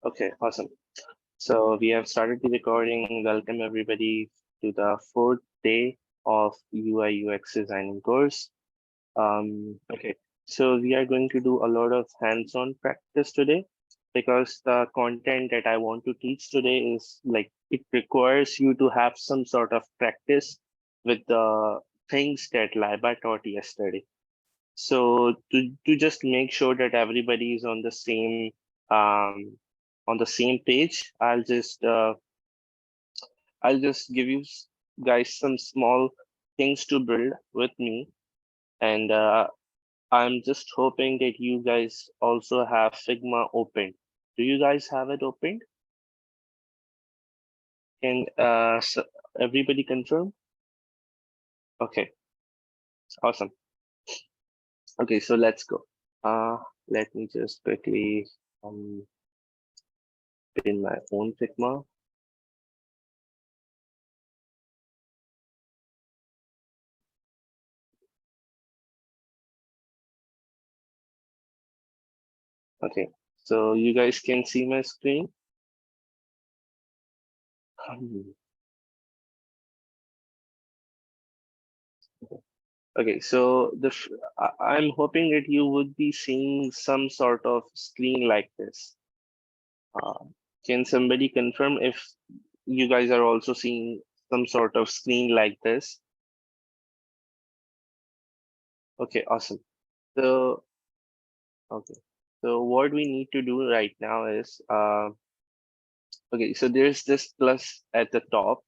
Okay, awesome. So we have started the recording. Welcome everybody to the fourth day of UI UX designing course. Okay, so we are going to do a lot of hands-on practice today because the content that I want to teach today is like it requires you to have some sort of practice with the things that Laiba taught yesterday. So to just make sure that everybody is um, on the same page, I'll just give you guys some small things to build with me, and I'm just hoping that you guys also have Figma open. Do you guys have it opened? Can everybody confirm? Okay, awesome. Okay, so let's go. Uh, Let me just quickly pin my own Figma. Okay, so you guys can see my screen. Okay, so I'm hoping that you would be seeing some sort of screen like this. Uh, can somebody confirm if you guys are also seeing some sort of screen like this? Okay, awesome. So, okay. So what we need to do right now is, okay, so there's this plus at the top,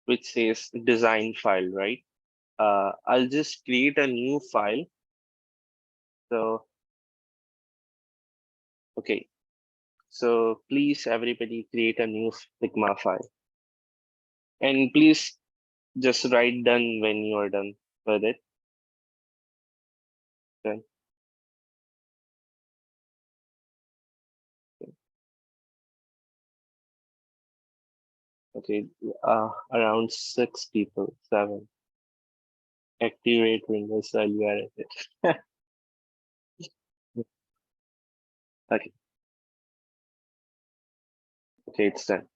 which says design file, right? I'll just create a new file. So, okay. So please, everybody create a new Figma file. And please just write done when you are done with it. Done. Okay, around 6 people, 7. Activate Windows while you are at it. Okay, okay, it's done.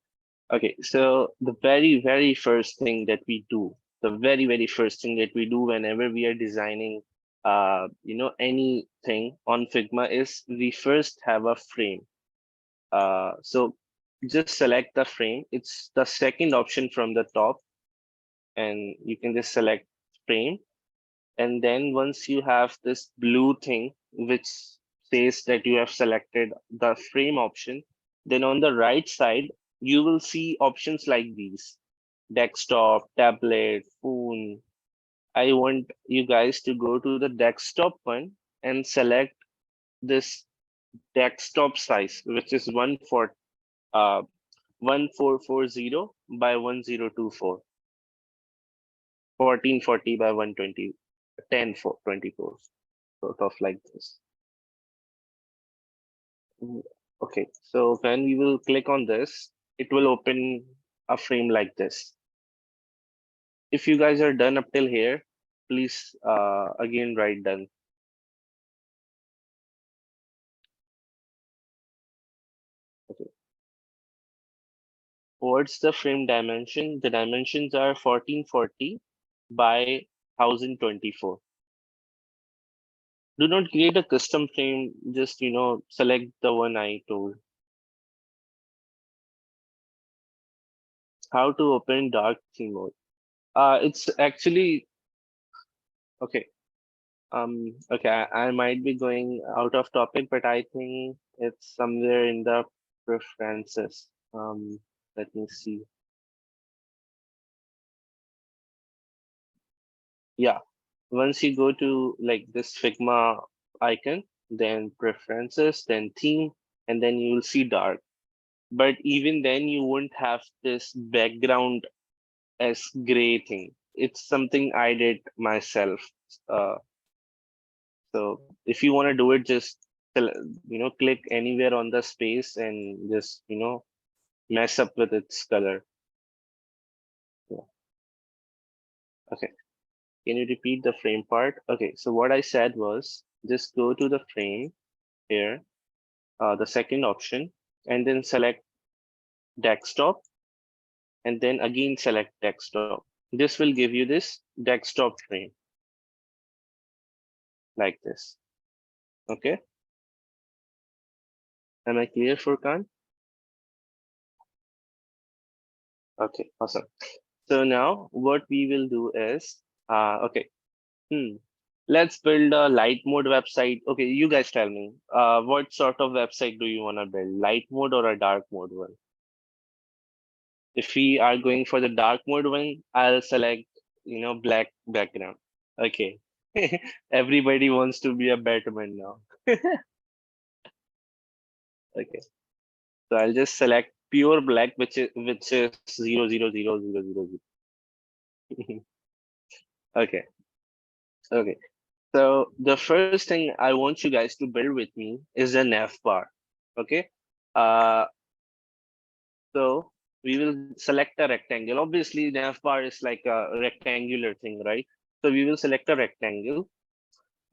Okay, so the very first thing that we do, the very first thing that we do whenever we are designing, anything on Figma is we first have a frame. So just select the frame. It's the second option from the top, and you can just select frame. And then once you have this blue thing, which says that you have selected the frame option, then on the right side, you will see options like these: desktop, tablet, phone. I want you guys to go to the desktop one and select this desktop size, which is 1440 by 1024, 1440 by 120, 1024, sort of like this. Okay, so when we will click on this, it will open a frame like this. If you guys are done up till here, please again write done. Okay. What's the frame dimension? The dimensions are 1440 by 1024. Do not create a custom frame, just select the one I told. How to open dark theme mode. It's actually okay. Okay, I might be going out of topic, but I think it's somewhere in the preferences. Let me see. Yeah, once you go to like this Figma icon, then preferences, then theme, and then you will see dark. But even then, you won't have this background as gray thing. It's something I did myself. Uh, so if you want to do it, just click anywhere on the space and just mess up with its color. Yeah. Okay. Can you repeat the frame part? Okay. So what I said was just go to the frame here, the second option, and then select desktop, and then again select desktop. This will give you this desktop frame like this. Okay. Am I clear, Furkan? Okay, awesome. So now what we will do is, okay, hmm, let's build a light mode website. Okay, you guys tell me, what sort of website do you want to build? Light mode or a dark mode one? If we are going for the dark mode one, I'll select, black background. Okay. Everybody wants to be a Batman now. Okay. So I'll just select pure black, which is 0000000. Okay. Okay. So the first thing I want you guys to build with me is a nav bar. Okay. Uh, so we will select a rectangle. Obviously, nav bar is like a rectangular thing, right? So we will select a rectangle.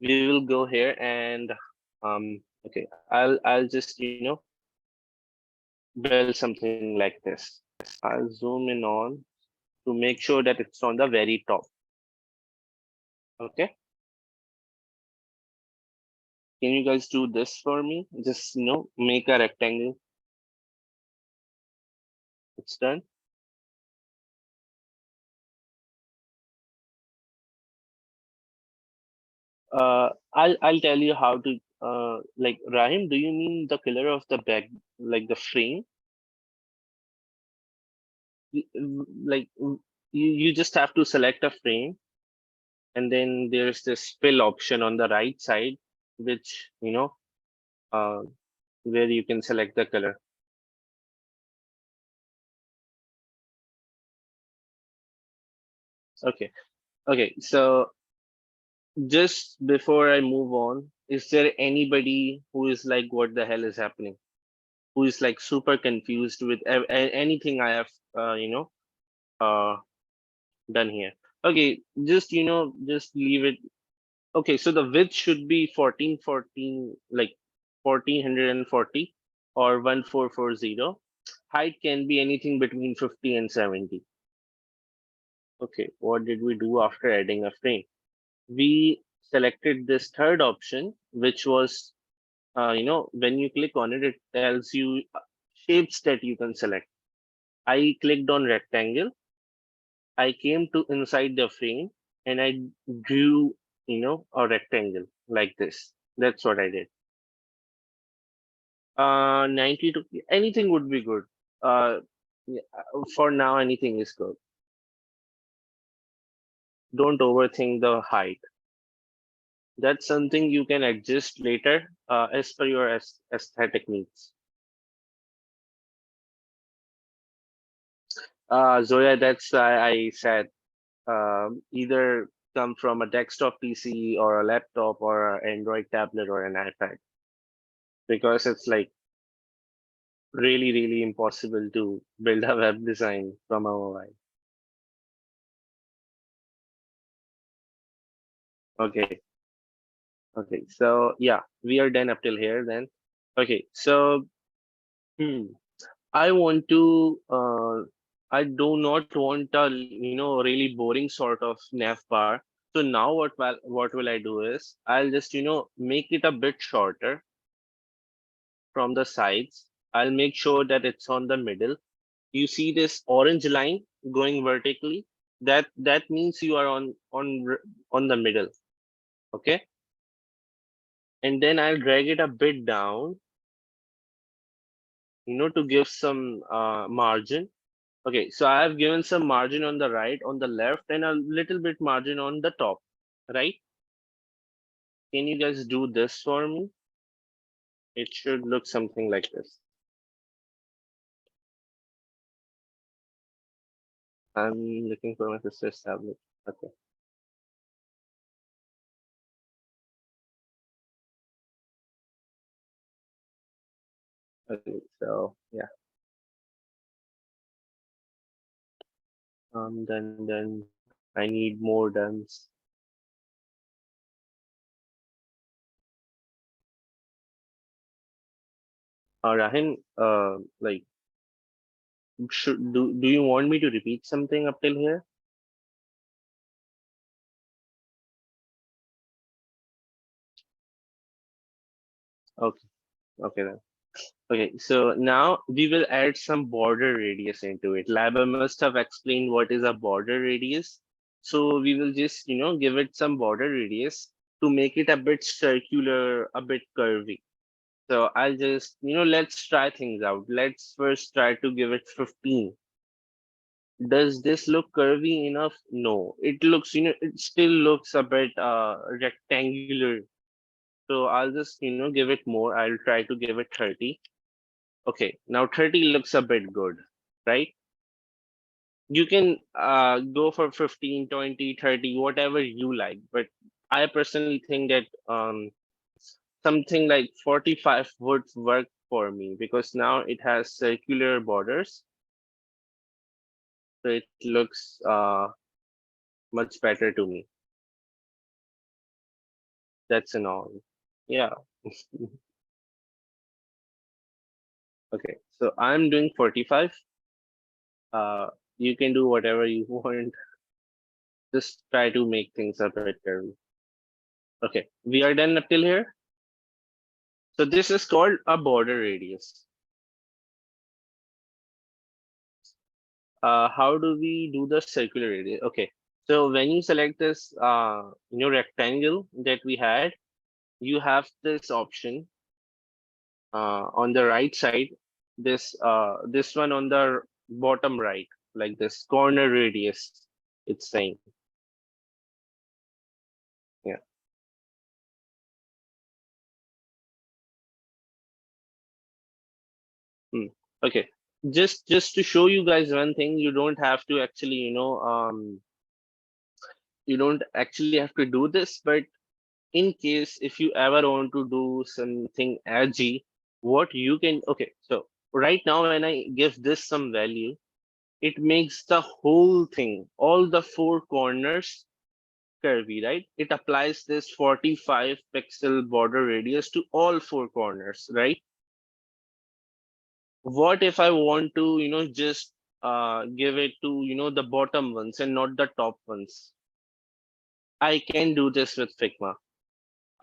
We will go here and okay, I'll just build something like this. I'll zoom in on to make sure that it's on the very top. Okay. Can you guys do this for me? Just make a rectangle. It's done. I'll tell you how to like Rahim, do you mean the color of the back, like the frame? Like you just have to select a frame, and then there's this fill option on the right side, which uh where you can select the color. Okay. Okay. So just before I move on, is there anybody who is like, what the hell is happening? Who is like super confused with anything I have, uh, done here? Okay, just leave it. Okay, so the width should be 1440, like 1440 or 1440. Height can be anything between 50 and 70. Okay, what did we do after adding a frame? We selected this third option, which was, when you click on it, it tells you shapes that you can select. I clicked on rectangle. I came to inside the frame and I drew, a rectangle like this. That's what I did. 90 to anything would be good. Yeah, for now, anything is good. Don't overthink the height. That's something you can adjust later, as per your aesthetic needs. Zoya, that's why I said either come from a desktop PC or a laptop or an Android tablet or an iPad, because it's like really, really impossible to build a web design from a mobile. Okay. Okay. So yeah, we are done up till here then. Okay. So hmm, I want to I do not want a really boring sort of nav bar. So now what will I do is I'll just make it a bit shorter from the sides. I'll make sure that it's on the middle. You see this orange line going vertically? That means you are on the middle. Okay. And then I'll drag it a bit down, to give some margin. Okay, so I have given some margin on the right, on the left, and a little bit margin on the top, right? Can you guys do this for me? It should look something like this. I'm looking for my sister's tablet. Okay. Okay. So yeah. Then I need more duns. Rahim, like, do you want me to repeat something up till here? Okay, okay then. Okay, so now we will add some border radius into it. Lab must have explained what is a border radius. So we will just, give it some border radius to make it a bit circular, a bit curvy. So I'll just, let's try things out. Let's first try to give it 15. Does this look curvy enough? No, it looks, it still looks a bit rectangular. So I'll just, give it more. I'll try to give it 30. Okay, now 30 looks a bit good, right? You can go for 15, 20, 30, whatever you like. But I personally think that something like 45 would work for me because now it has circular borders. So it looks much better to me. That's an all. Yeah. Okay, so I'm doing 45. Uh, you can do whatever you want. Just try to make things a bit curvy. Okay, we are done up till here. So this is called a border radius. How do we do the circular radius? Okay, so when you select this, rectangle that we had, you have this option on the right side. This one on the bottom right, like this corner radius. It's saying, yeah. Hmm. Okay, just to show you guys one thing, you don't have to actually, you don't actually have to do this, but in case if you ever want to do something edgy, what you can, okay, so right now when I give this some value, it makes the whole thing, all the four corners curvy, right? It applies this 45 pixel border radius to all four corners, right? What if I want to, just give it to, the bottom ones and not the top ones? I can do this with Figma.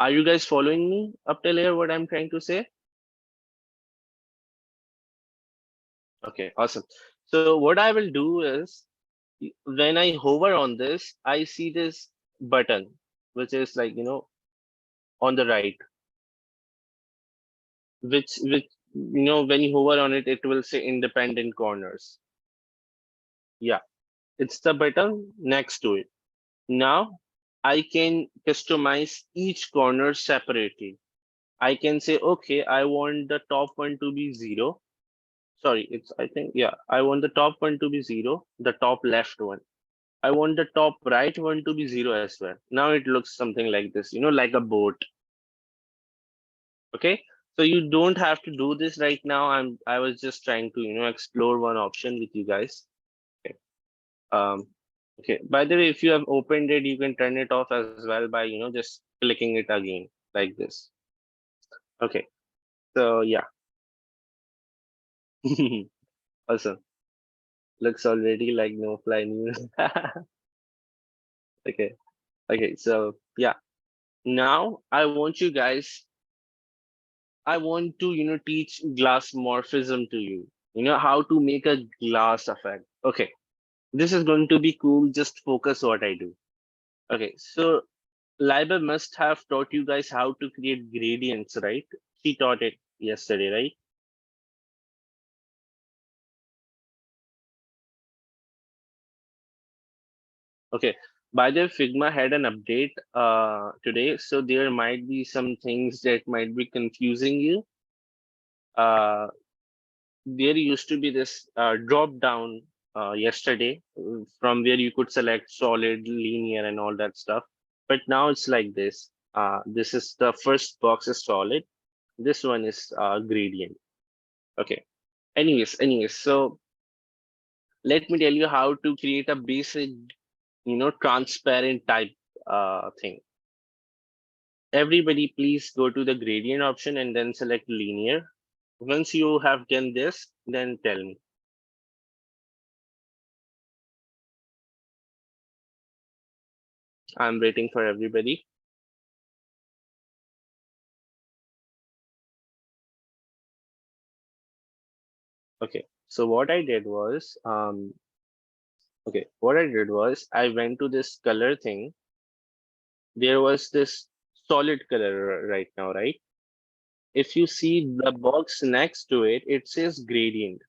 Are you guys following me up till here? What I'm trying to say? Okay, awesome. So what I will do is when I hover on this, I see this button, which is like, on the right, which, when you hover on it, it will say independent corners. Yeah, it's the button next to it. Now I can customize each corner separately. I can say, okay, I want the top one to be 0. Sorry, it's, I think, yeah, I want the top one to be 0, the top left one. I want the top right one to be 0 as well. Now it looks something like this, like a boat. Okay. So you don't have to do this right now. I was just trying to, explore one option with you guys. Okay. Um, okay. By the way, if you have opened it, you can turn it off as well by, just clicking it again like this. Okay. So yeah. Awesome. Looks already like Knowfly news. Okay. Okay. So yeah. Now I want you guys, I want to, teach glassmorphism to you. How to make a glass effect. Okay. This is going to be cool. Just focus what I do. Okay. So Liber must have taught you guys how to create gradients, right? She taught it yesterday, right? Okay. By the way, Figma had an update today, so there might be some things that might be confusing you. Uh, there used to be this drop down yesterday from where you could select solid, linear, and all that stuff. But now it's like this. This is the first box is solid. This one is gradient. Okay. Anyways, so let me tell you how to create a basic, transparent type thing. Everybody, please go to the gradient option and then select linear. Once you have done this, then tell me. I'm waiting for everybody. Okay, so what I did was, I went to this color thing. There was this solid color right now, right? If you see the box next to it, it says gradient.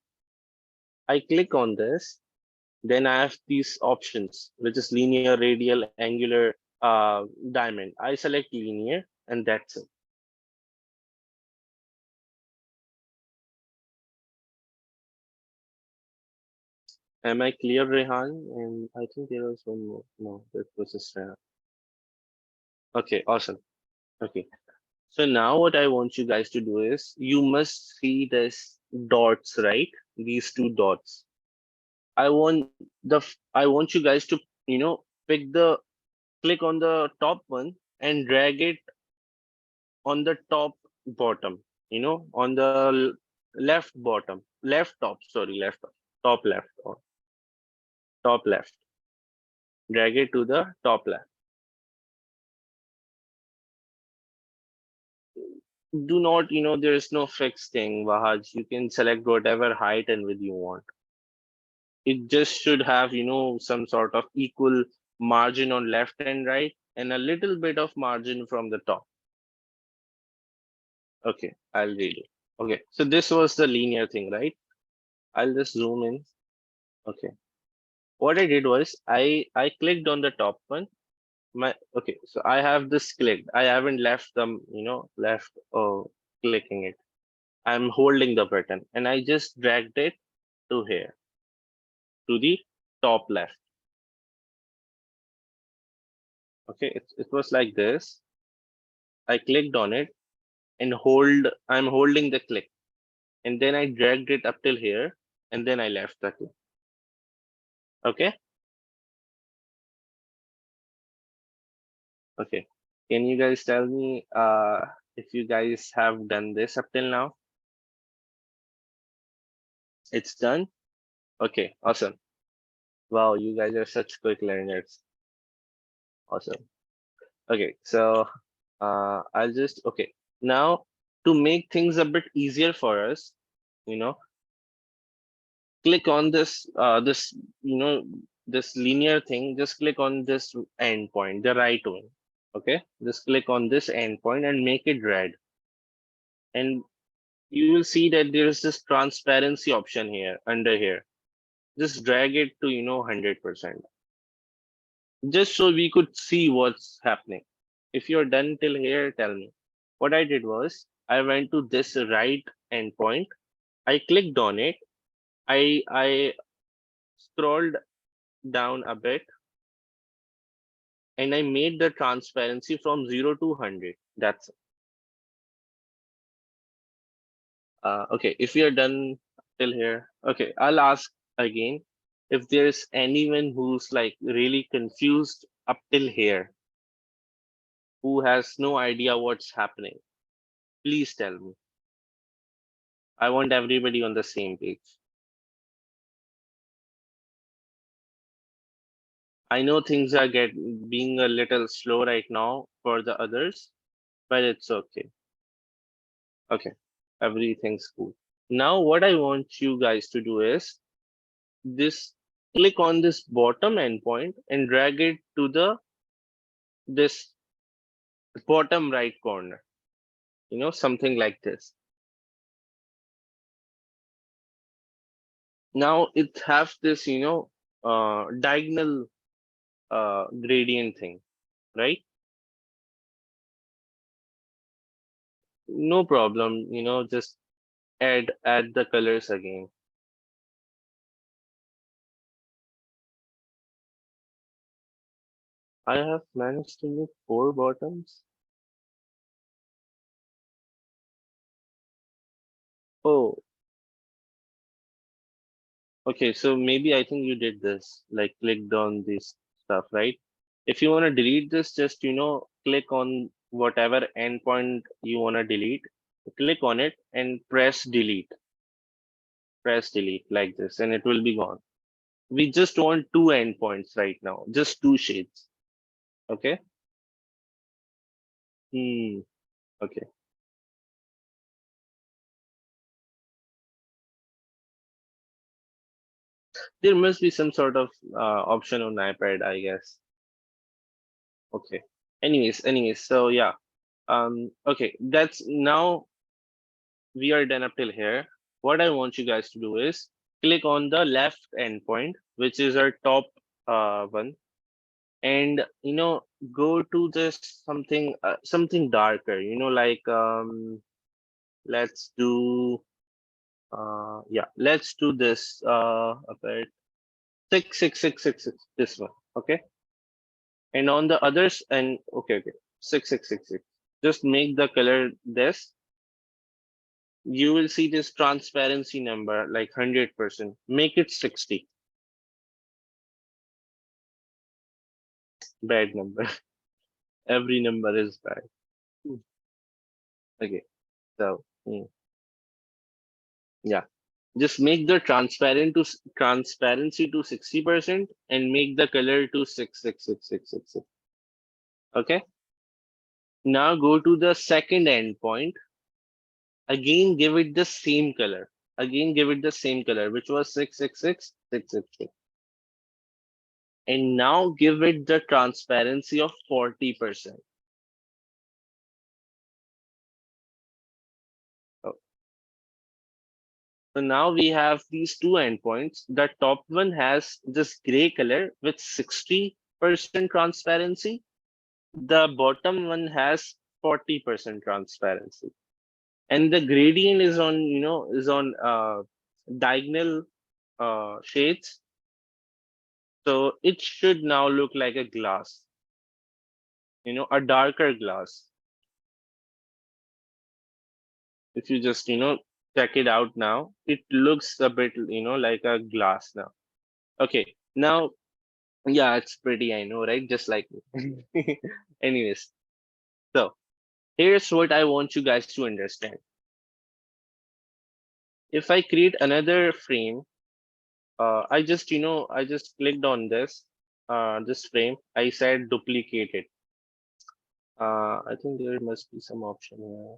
I click on this, then I have these options, which is linear, radial, angular, diamond. I select linear, and that's it. Am I clear, Rehan? And I think there was one more. No, that was just Rehan. Okay, awesome. Okay. So now what I want you guys to do is you must see this dots, right? These two dots. I want you guys to, pick the click on the top one and drag it on the top bottom, on the left bottom, left top, sorry, left top left or top left. Drag it to the top left. Do not, there is no fixed thing, Wahaj. You can select whatever height and width you want. It just should have, some sort of equal margin on left and right and a little bit of margin from the top. Okay, I'll read it. Okay, so this was the linear thing, right? I'll just zoom in. Okay. What I did was I clicked on the top one. Okay, so I have this clicked. I haven't left them, left clicking it. I'm holding the button and I just dragged it to here, to the top left. Okay, it was like this. I clicked on it and I'm holding the click. And then I dragged it up till here and then I left the click. Okay. Okay. Can you guys tell me if you guys have done this up till now? It's done? Okay, awesome. Wow, you guys are such quick learners. Awesome. Okay, so I'll just okay. Now to make things a bit easier for us, you know, click on this this linear thing. Just click on this endpoint, the right one. Okay, just click on this endpoint and make it red. And you will see that there is this transparency option here under here. Just drag it to 100%, just so we could see what's happening. If you're done till here, tell me. What I did was I went to this right endpoint. I clicked on it. I scrolled down a bit and I made the transparency from 0 to 100. That's okay. If you're done till here, okay, I'll ask again if there's anyone who's like really confused up till here, who has no idea what's happening. Please tell me. I want everybody on the same page. I know things are being a little slow right now for the others, but it's okay. Okay, everything's cool. Now what I want you guys to do is this click on this bottom endpoint and drag it to this bottom right corner. Something like this. Now it has this, diagonal gradient thing, right? No problem, just add the colors again. I have managed to make 4 bottoms. Oh, okay. So maybe I think you did this, like clicked on this stuff, right? If you want to delete this, just, click on whatever endpoint you want to delete Click on it and press delete. Press delete like this, and it will be gone. We just want two endpoints right now, just two shades. Okay. Okay. There must be some sort of option on iPad, I guess. Okay. Anyways, so yeah. Okay, that's now we are done up till here. What I want you guys to do is click on the left endpoint, which is our top one, and go to this something darker. Like let's do yeah, let's do this a bit 66666, this one. Okay, and on the others, and okay, 6666. Just make the color this. You will see this transparency number like 100%. Make it 60. Bad number. Every number is bad. Okay, so yeah, just make the transparency to 60% and make the color to 66666. Okay, now go to the second endpoint. Again, give it the same color. Again, give it the same color, which was 666 and now give it the transparency of 40%. Oh, so now we have these two endpoints. The top one has this gray color with 60% transparency. The bottom one has 40% transparency. And the gradient is on, is on diagonal shades. So it should now look like a glass, a darker glass. If you just check it out now, it looks a bit like a glass now. Okay, now yeah, it's pretty, I know, right? Just like me. Anyways, so here's what I want you guys to understand. If I create another frame, I just clicked on this frame. I said duplicate it. I think there must be some option here.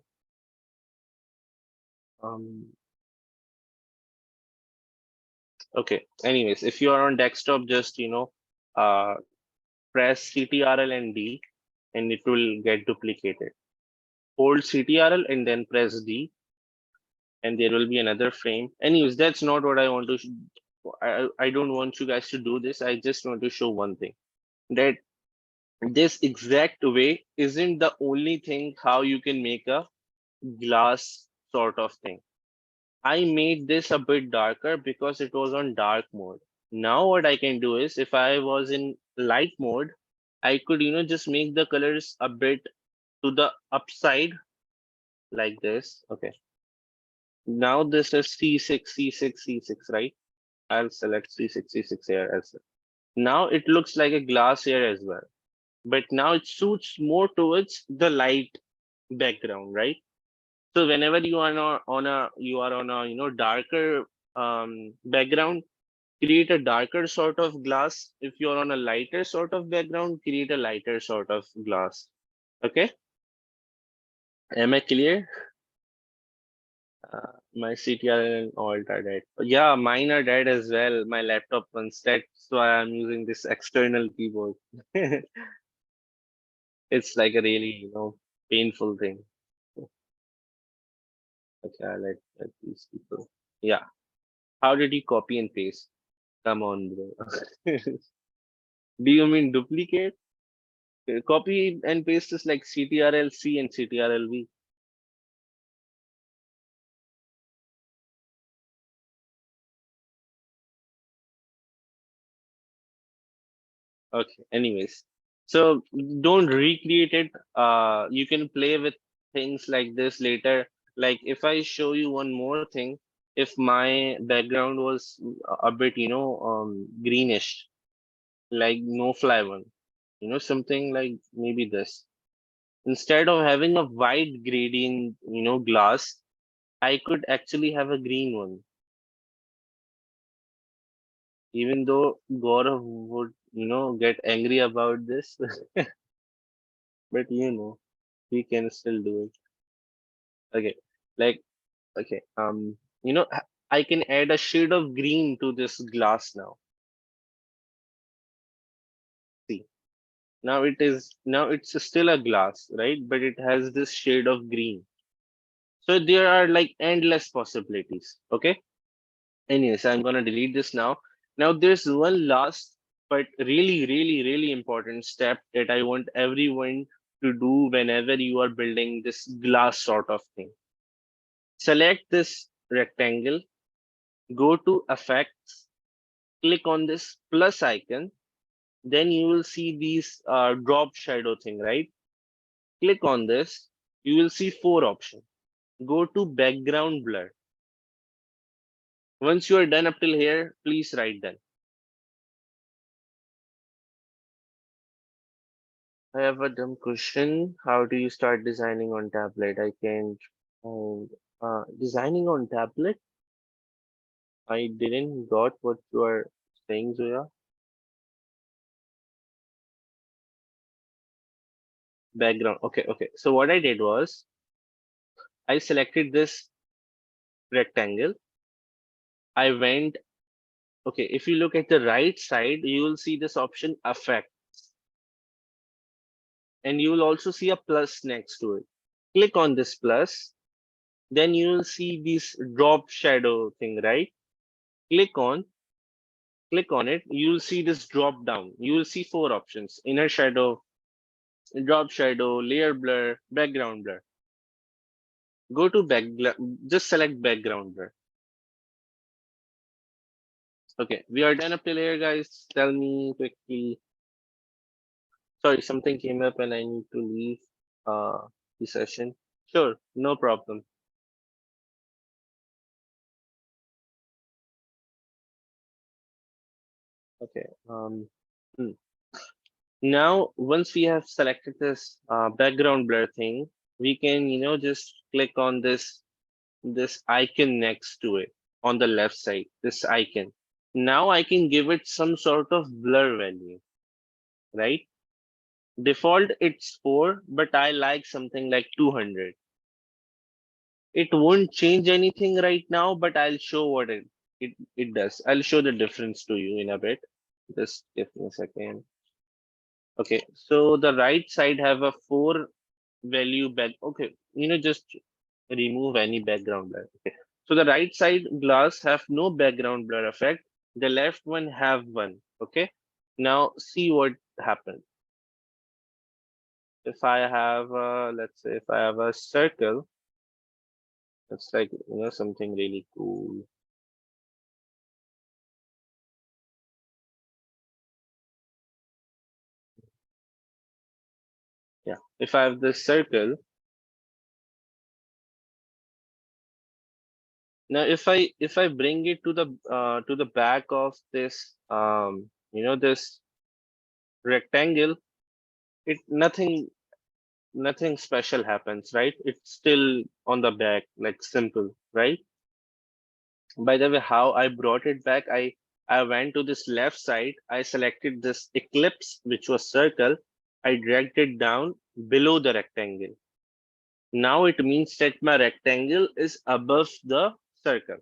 Okay. Anyways, if you are on desktop, just uh, press Ctrl and D, and it will get duplicated. Hold Ctrl and then press D, and there will be another frame. Anyways, that's not what I want to. I don't want you guys to do this. I just want to show one thing, that this exact way isn't the only thing how you can make a glass sort of thing. I made this a bit darker because it was on dark mode. Now what I can do is, if I was in light mode, I could, just make the colors a bit to the upside like this. Okay. Now this is C6, C6, C6, right? I'll select C6, C6 here as well. Now it looks like a glass here as well. But now it suits more towards the light background, right? So whenever you are on a darker background, create a darker sort of glass. If you're on a lighter sort of background, create a lighter sort of glass. Okay, am I clear? My CTR and alt are dead. Yeah, mine are dead as well. My laptop one's dead, so I'm using this external keyboard. It's like a really, painful thing. Okay, let these people. Yeah. How did you copy and paste? Come on, bro. Do you mean duplicate? Copy and paste is like CTRL-C and CTRL-V. Okay, anyways. So don't recreate it. You can play with things like this later. Like if I show you one more thing, if my background was a bit, greenish, like no fly one, something like maybe this. Instead of having a white gradient, glass, I could actually have a green one. Even though Gaurav would, get angry about this, but we can still do it. Okay, like okay, I can add a shade of green to this glass now. See, now it's still a glass, right? But it has this shade of green. So there are like endless possibilities. Okay. Anyways, I'm gonna delete this now. Now there's one last but really, really, really important step that I want everyone to do whenever you are building this glass sort of thing. Select this rectangle, go to effects, click on this plus icon, then you will see these drop shadow thing, right? Click on this, you will see 4 options. Go to background blur. Once you are done up till here, please write done. I have a dumb question. How do you start designing on tablet? I can't. find- Designing on tablet? I didn't got what you are saying, Zoya. Background. Okay, okay. So what I did was I selected this rectangle. I went. Okay, if you look at the right side, you will see this option effect, and you will also see a plus next to it. Click on this plus, then you will see this drop shadow thing, right? Click on click on it, you will see this drop down. You will see 4 options: inner shadow, drop shadow, layer blur, background blur. Go to just select background blur. Okay, we are done up till here, guys. Tell me quickly. Sorry, something came up and I need to leave the session. Sure, no problem. Okay. Hmm. Now, once we have selected this background blur thing, we can, just click on this icon next to it on the left side, this icon. Now I can give it some sort of blur value, right? Default it's 4, but I like something like 200. It won't change anything right now, but I'll show what it does. I'll show the difference to you in a bit. Just give me a second. Okay, so the right side have a 4 value back. Okay, just remove any background blur. Okay, so the right side glass have no background blur effect. The left one have one. Okay, now see what happens. If I have let's say if I have a circle, it's like something really cool. Yeah, if I have this circle, now if I bring it to the back of this this rectangle, it nothing special happens, right? It's still on the back, like simple, right? By the way, how I brought it back, I went to this left side, I selected this ellipse, which was circle, I dragged it down below the rectangle. Now it means that my rectangle is above the circle.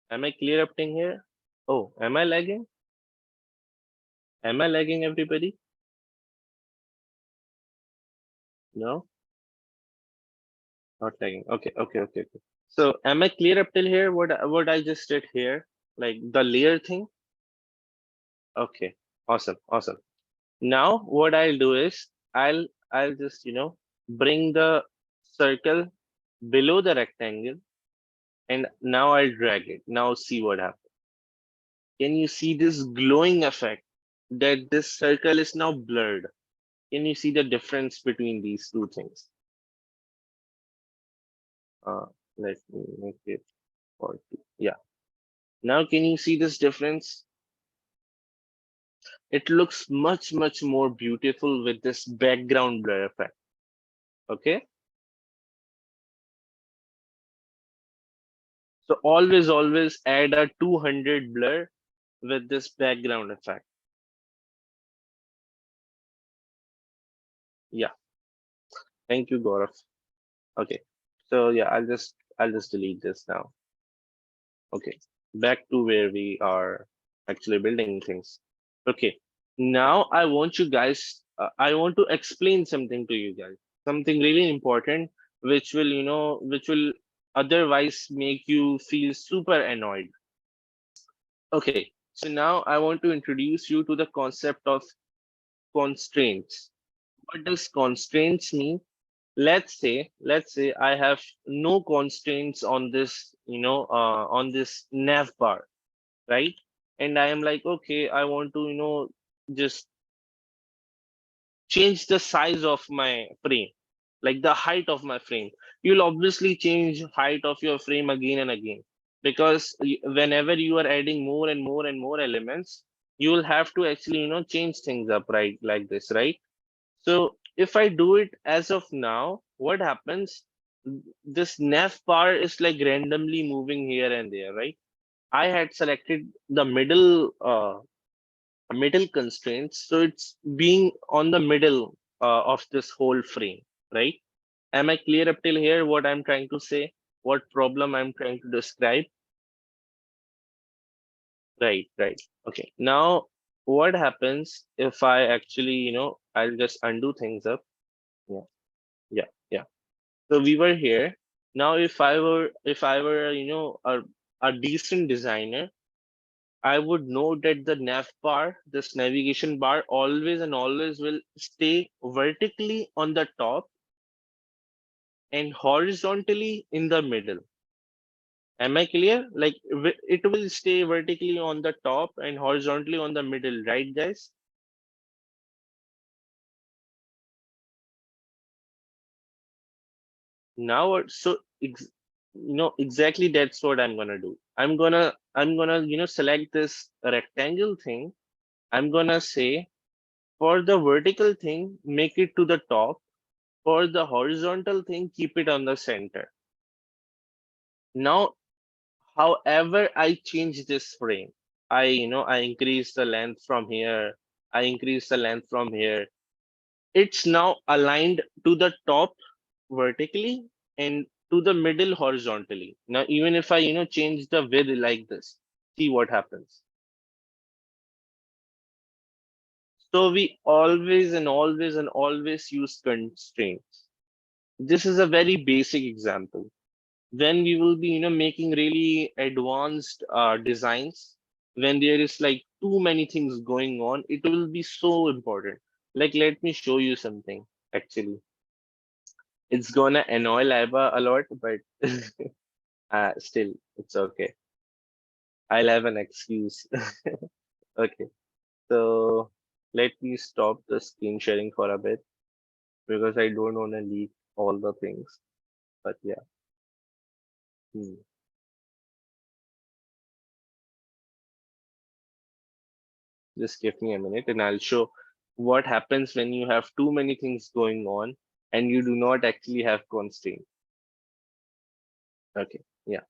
Am I clear up in here? Oh, am I lagging? Am I lagging, everybody? No, not lagging. Okay, okay, okay, okay. So am I clear up till here? What I just did here, like the layer thing? Okay, awesome, awesome. Now what I'll do is I'll just bring the circle below the rectangle, and now I'll drag it. Now see what happens. Can you see this glowing effect that this circle is now blurred? Can you see the difference between these two things? Uh, let me make it 40. Yeah. Now can you see this difference? It looks much more beautiful with this background blur effect. Okay. So always add a 200 blur with this background effect. Yeah. Thank you, Gaurav. Okay. So yeah, I'll just delete this now. Okay. Back to where we are actually building things. Okay. Now I want you guys, I want to explain something to you guys. Something really important, which will, which will otherwise make you feel super annoyed. Okay. So now I want to introduce you to the concept of constraints. What does constraints mean? Let's say I have no constraints on this, on this nav bar, right? And I am like, okay, I want to, just change the size of my frame, like the height of my frame. You'll obviously change height of your frame again and again, because whenever you are adding more and more and more elements, you will have to actually, change things up, right? Like this, right? So if I do it as of now, what happens? This nav bar is like randomly moving here and there, right? I had selected the middle constraints, so it's being on the middle of this whole frame, right? Am I clear up till here? What I'm trying to say? What problem I'm trying to describe? Right, right. Okay. Now, what happens if I actually, I'll just undo things up. Yeah, yeah, yeah. So we were here. Now, if I were, a decent designer, I would know that the nav bar, this navigation bar, always and always will stay vertically on the top and horizontally in the middle. Am I clear? Like it will stay vertically on the top and horizontally on the middle, right, guys? Now, exactly that's what I'm gonna do. I'm gonna, select this rectangle thing. I'm gonna say for the vertical thing, make it to the top. For the horizontal thing, keep it on the center. Now, however I change this frame, I increase the length from here, I increase the length from here. It's now aligned to the top vertically and to the middle horizontally. Now, even if I, change the width like this, see what happens. So we always use constraints. This is a very basic example. When we will be, making really advanced designs, when there is like too many things going on, it will be so important. Like, let me show you something. Actually, it's gonna annoy Laiba a lot, but still, it's okay. I'll have an excuse. Okay, so let me stop the screen sharing for a bit, because I don't want to leak all the things. But yeah. Hmm. Just give me a minute and I'll show what happens when you have too many things going on and you do not actually have constraint. Okay, yeah.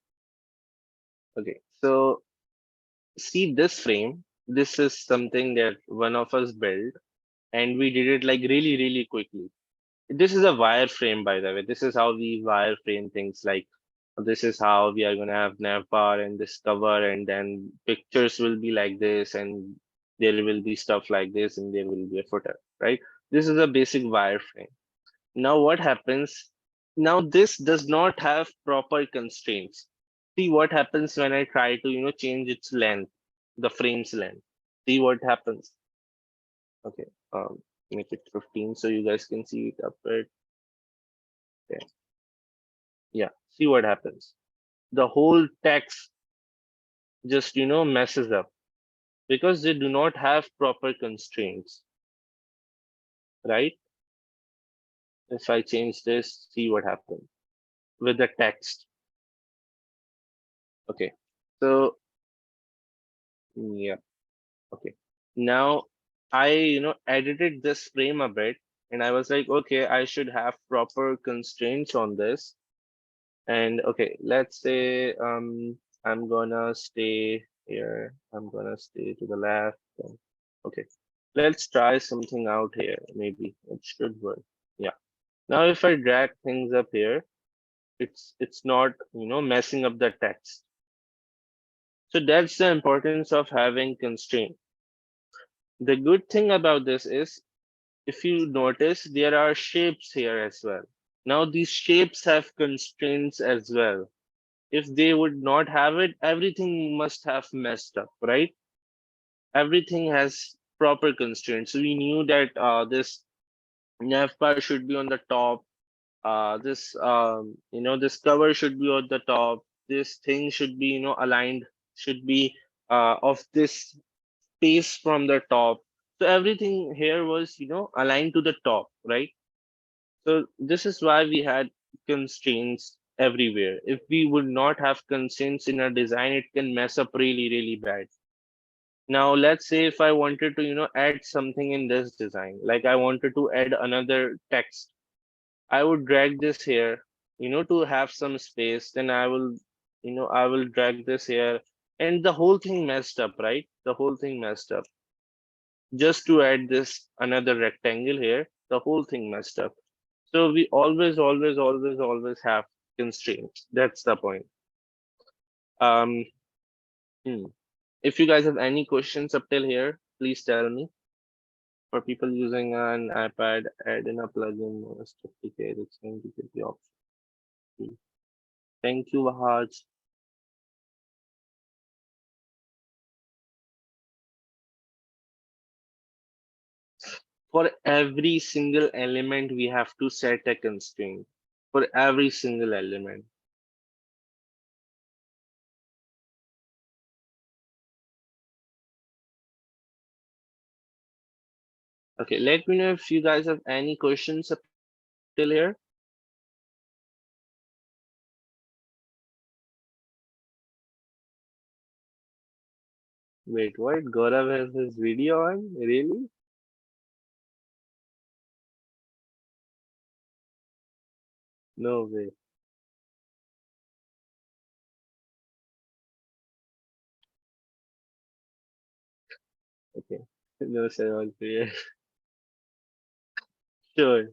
Okay, so see this frame. This is something that one of us built and we did it like really, really quickly. This is a wireframe, by the way. This is how we wireframe things. Like this is how we are gonna have navbar and this cover, and then pictures will be like this, and there will be stuff like this, and there will be a footer, right? This is a basic wireframe. Now what happens? Now this does not have proper constraints. See what happens when I try to, change its length, the frame's length. See what happens. Okay, make it 15 so you guys can see it up right there. Yeah, see what happens. The whole text just, messes up because they do not have proper constraints, right? If I change this, see what happens with the text. Okay, so yeah, okay. Now I, edited this frame a bit. And I was like, okay, I should have proper constraints on this. And okay, let's say I'm gonna stay here. I'm gonna stay to the left. Okay, let's try something out here. Maybe it should work. Yeah. Now if I drag things up here, it's not, messing up the text. So that's the importance of having constraint. The good thing about this is, if you notice, there are shapes here as well. Now these shapes have constraints as well. If they would not have it, everything must have messed up, right? Everything has proper constraints. So we knew that this navbar should be on the top. This this cover should be on the top. This thing should be aligned, should be of this space from the top. So everything here was aligned to the top, right? So this is why we had constraints everywhere. If we would not have constraints in our design, it can mess up really, really bad. Now, let's say if I wanted to, add something in this design, like I wanted to add another text, I would drag this here, to have some space. Then I will drag this here, and the whole thing messed up, right? The whole thing messed up. Just to add this another rectangle here, the whole thing messed up. So we always, always, always, always have constraints. That's the point. Um, hmm. If you guys have any questions up till here, please tell me. For people using an iPad, add in a plugin most duplicate. It's going to give the option. Thank you, Vahaj. For every single element, we have to set a constraint. For every single element. Okay, let me know if you guys have any questions up till here. Wait, what? Gaurav has his video on? Really? No way. Okay. No, sir, all clear. Sure.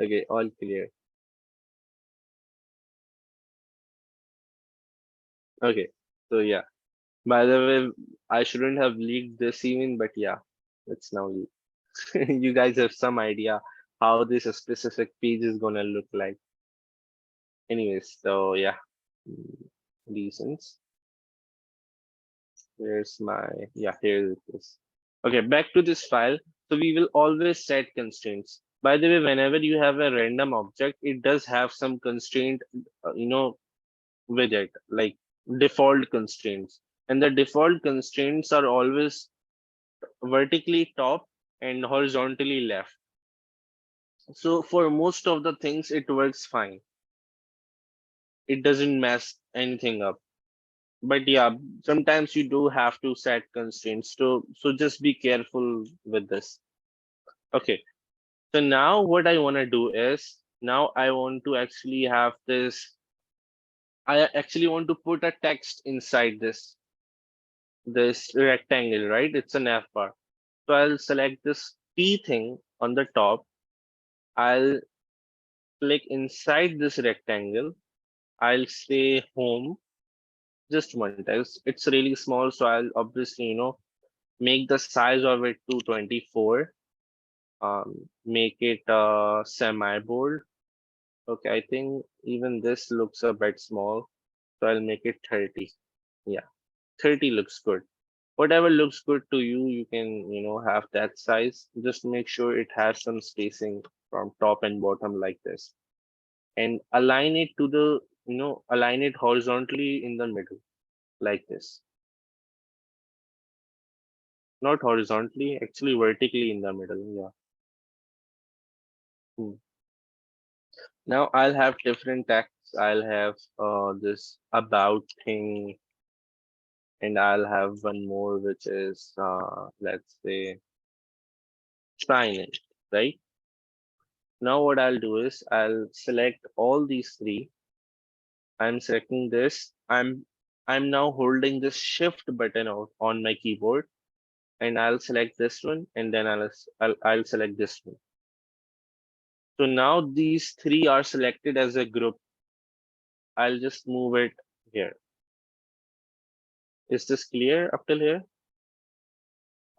Okay, all clear. Okay. So yeah. By the way, I shouldn't have leaked this even, but yeah, it's now leaked. You guys have some idea how this specific page is gonna look like. Anyways, so yeah. Mm, Reasons. Here's my, yeah, here it is. Okay, back to this file. So we will always set constraints. By the way, whenever you have a random object, it does have some constraint, with it, like default constraints. And the default constraints are always vertically top and horizontally left. So for most of the things, it works fine. It doesn't mess anything up. But yeah, sometimes you do have to set constraints. So just be careful with this. Okay. So now what I want to do is, now I want to actually have this. I actually want to put a text inside this rectangle, right? It's an F bar. So I'll select this P thing on the top. I'll click inside this rectangle. I'll say home. Just one text. It's really small, so I'll obviously, make the size of it to 24. Make it semi bold. Okay, I think even this looks a bit small, so I'll make it 30. Yeah, 30 looks good. Whatever looks good to you, you can, have that size. Just make sure it has some spacing from top and bottom like this. And align it to the, align it horizontally in the middle like this. Not horizontally, actually vertically in the middle. Yeah. Hmm. Now I'll have different texts. I'll have this about thing. and I'll have one more, which is let's say signage, right? Now what I'll do is I'll select all these three. I'm selecting this. I'm now holding this shift button out on my keyboard, and I'll select this one, and then I'll select this one. So now these three are selected as a group. I'll just move it here. Is this clear up till here?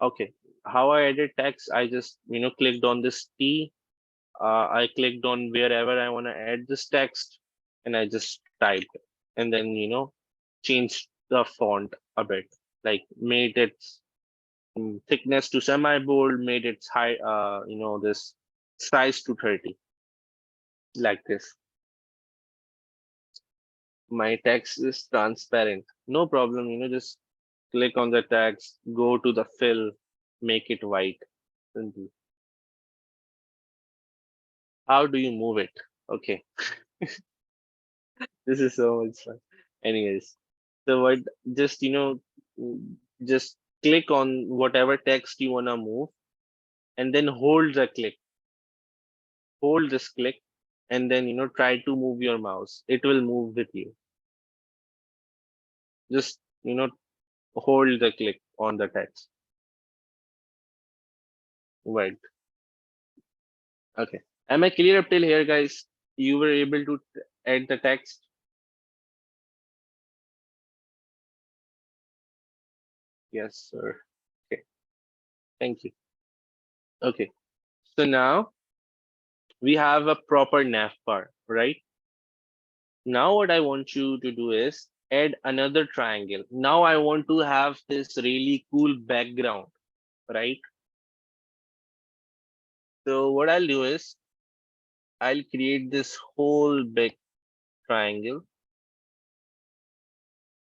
Okay. How I edit text, I just clicked on this T. I clicked on wherever I want to add this text, and I just typed, and then changed the font a bit, like made its thickness to semi bold, made its high, this size to 30, like this. My text is transparent. No problem, just click on the text, go to the fill, make it white. Simple. How do you move it? Okay, this is so much fun. Anyways, so what? Just just click on whatever text you wanna move, and then hold the click. Hold this click, and then try to move your mouse. It will move with you. Just hold the click on the text. Right. Okay. Am I clear up till here, guys? You were able to add the text? Yes, sir. Okay. Thank you. Okay. So now we have a proper nav bar, right? Now what I want you to do is add another triangle. Now I want to have this really cool background, right? So what I'll do is I'll create this whole big triangle.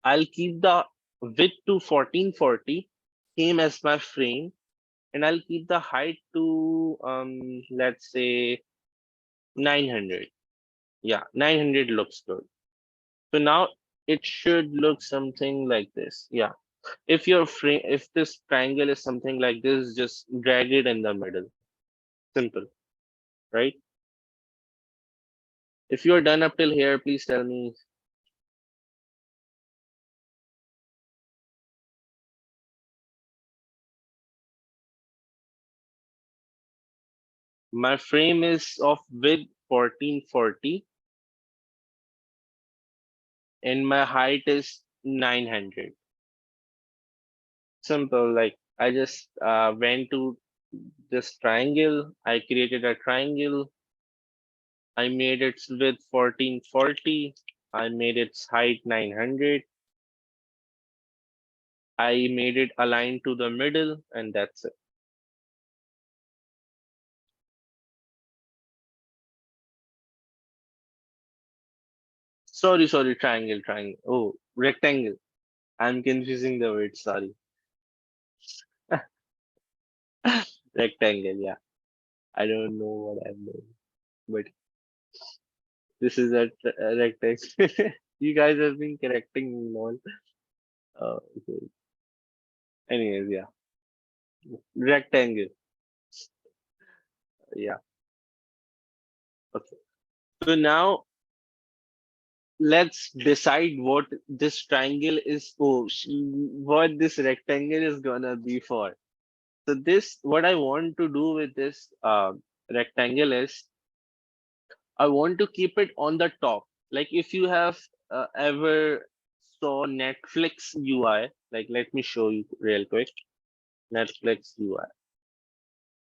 I'll keep the width to 1440, same as my frame, and I'll keep the height to let's say 900. Yeah, 900 looks good. So now it should look something like this. Yeah. If this triangle is something like this, just drag it in the middle. Simple, right? If you're done up till here, please tell me. My frame is of width 1440 and my height is 900. Simple, like I just went to this triangle. I created a triangle. I made its width 1440. I made its height 900. I made it align to the middle, and that's it. Sorry, triangle. Oh, rectangle. I'm confusing the word. Sorry. Rectangle, yeah. I don't know what I'm doing, but this is a rectangle. You guys have been correcting me all. Okay. Anyways, yeah. Rectangle. Yeah. Okay. So now let's decide what this triangle is. Oh, what this rectangle is gonna be for. So this, what I want to do with this rectangle is, I want to keep it on the top. Like if you have ever saw Netflix UI, like let me show you real quick. Netflix UI,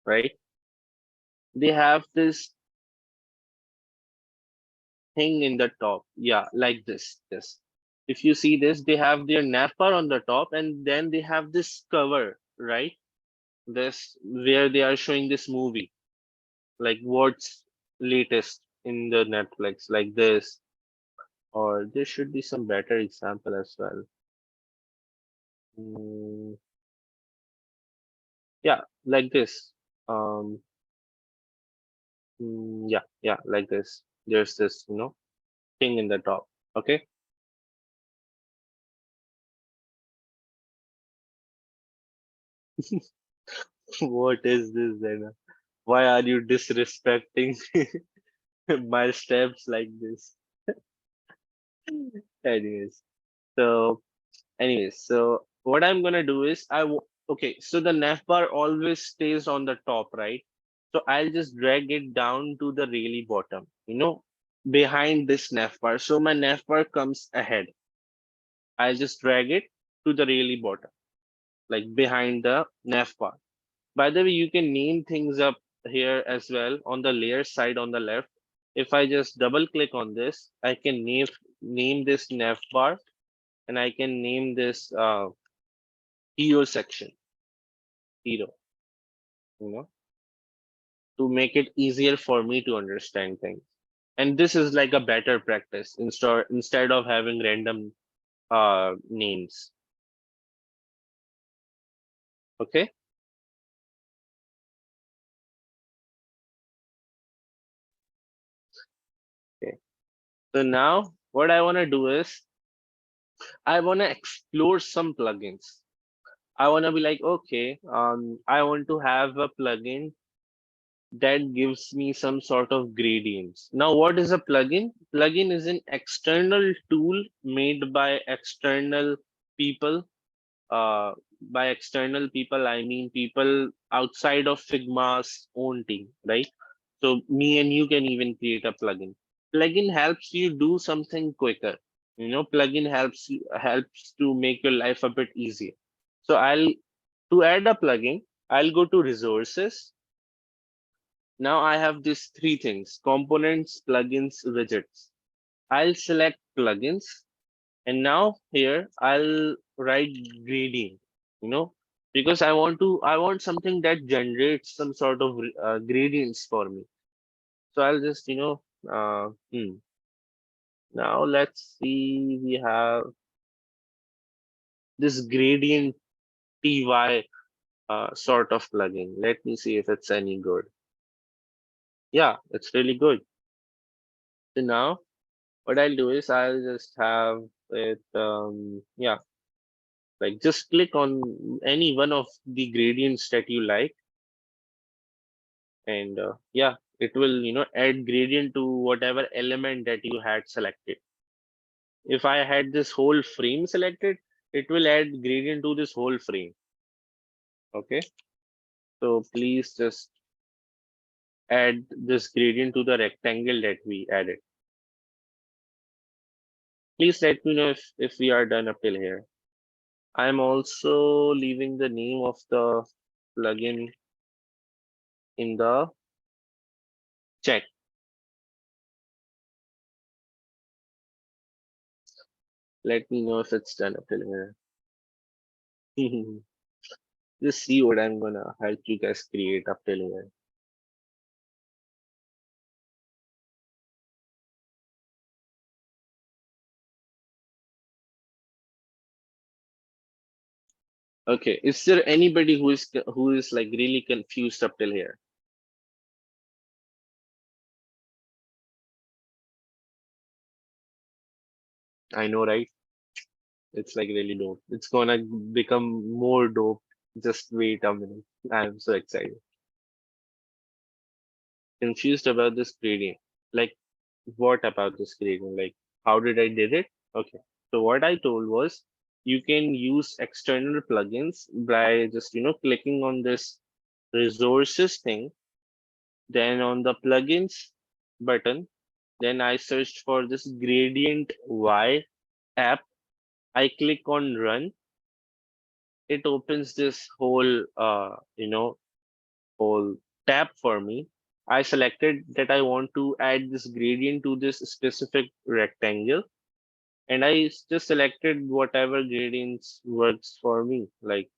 right? They have this thing in the top. Yeah, like this. This. If you see this, they have their navbar on the top, and then they have this cover, right? This where they are showing this movie, like what's latest in the Netflix, like this. Or there should be some better example as well. Mm, yeah, like this. Um, yeah, like this. There's this, thing in the top. Okay. What is this then? Why are you disrespecting my steps like this? Anyways, so so what I'm gonna do is okay. So the nav bar always stays on the top, right? So I'll just drag it down to the really bottom, behind this nav bar. So my nav bar comes ahead. I'll just drag it to the really bottom, like behind the nav bar. By the way, you can name things up here as well on the layer side on the left. If I just double click on this, I can name this nav bar, and I can name this hero section, hero, you know, to make it easier for me to understand things. And this is like a better practice instead of having random names. Okay. Okay. So now what I want to do is I want to explore some plugins. I want to be like, okay, I want to have a plugin that gives me some sort of gradients. Now, what is a plugin? Plugin is an external tool made by external people. By external people, I mean people outside of Figma's own team, right? So me and you can even create a plugin. Plugin helps you do something quicker. Plugin helps to make your life a bit easier. So to add a plugin, I'll go to resources. Now I have these three things: components, plugins, widgets. I'll select plugins, and now here I'll write gradient, you know, because I want something that generates some sort of gradients for me. So I'll just, now let's see, we have this gradient TY sort of plugin. Let me see if it's any good. Yeah, it's really good. So now what I'll do is I'll just have it, yeah, like just click on any one of the gradients that you like, and yeah, it will, add gradient to whatever element that you had selected. If I had this whole frame selected, it will add gradient to this whole frame. Okay, so please just add this gradient to the rectangle that we added. Please let me know if we are done up till here. I'm also leaving the name of the plugin in the chat. Let me know if it's done up till here. Just see what I'm gonna help you guys create up till here. Okay, is there anybody who is like really confused up till here? I know, right? It's like really dope. It's gonna become more dope. Just wait a minute. I'm so excited. Confused about this gradient. Like, what about this gradient? Like, how did I did it? Okay. So what I told was you can use external plugins by just, clicking on this resources thing. Then on the plugins button, then I searched for this gradient Y app. I click on run. It opens this whole tab for me. I selected that I want to add this gradient to this specific rectangle, and just selected whatever gradients works for me, like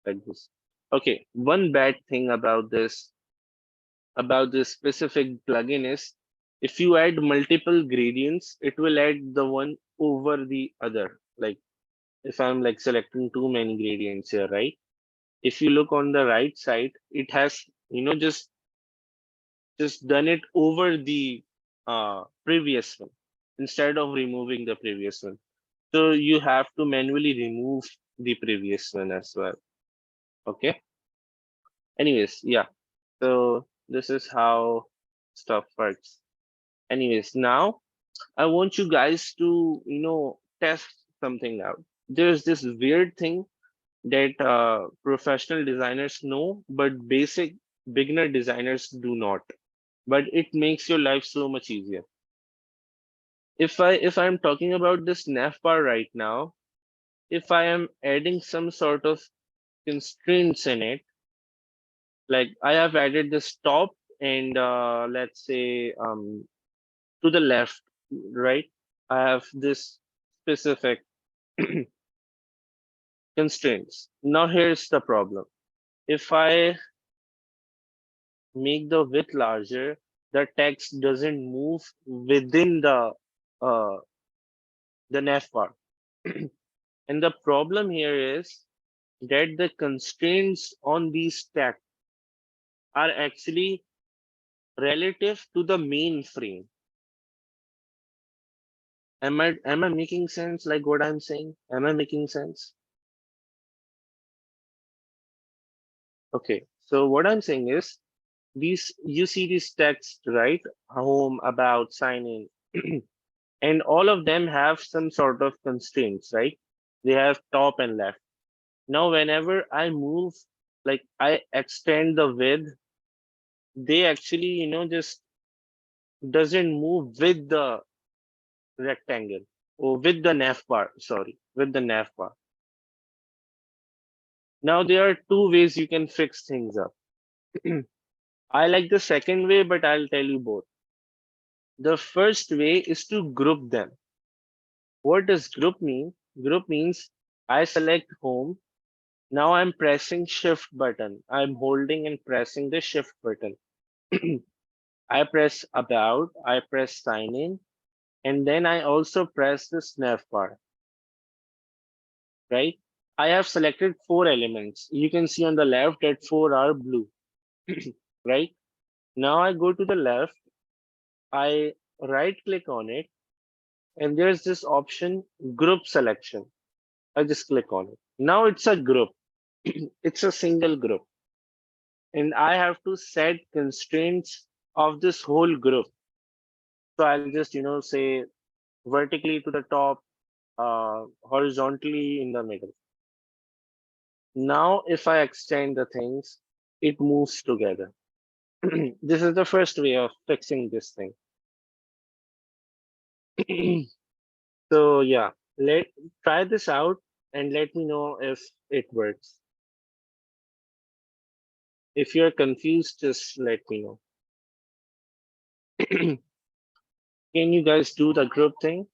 this. Okay, one bad thing about this specific plugin is if you add multiple gradients, it will add the one over the other. Like if I'm like selecting too many gradients here, right? If you look on the right side, it has, just done it over the previous one instead of removing the previous one. So you have to manually remove the previous one as well. Okay. Anyways, yeah. So this is how stuff works. Anyways, now I want you guys to, test something out. There's this weird thing that professional designers know, but basic beginner designers do not. But it makes your life so much easier. If I'm talking about this nav bar right now, if I am adding some sort of constraints in it, like I have added this top and let's say to the left, right? I have this specific constraints. Now here's the problem. If I make the width larger, the text doesn't move within uh, the nav bar. And the problem here is that the constraints on these text are actually relative to the main frame. Am I making sense like what I'm saying? Am I making sense? Okay. So what I'm saying is these you see these texts, right? Home, about, sign in. And all of them have some sort of constraints, right? They have top and left. Now whenever I move, like I extend the width, they actually, just doesn't move with the rectangle or with the nav bar, sorry, with the nav bar. Now there are two ways you can fix things up. I like the second way, but I'll tell you both. The first way is to group them. What does group mean? Group means I select home. Now I'm pressing shift button. I'm holding and pressing the shift button. I press about, I press sign in, and then I also press the nav bar, right? I have selected four elements. You can see on the left that four are blue, right? Now I go to the left, I right click on it, and there's this option group selection. I just click on it. Now it's a group. It's a single group. And I have to set constraints of this whole group. So I'll just, say vertically to the top, horizontally in the middle. Now, if I extend the things, it moves together. This is the first way of fixing this thing. So yeah, let try this out and let me know if it works. If you're confused, just let me know. Can you guys do the group thing?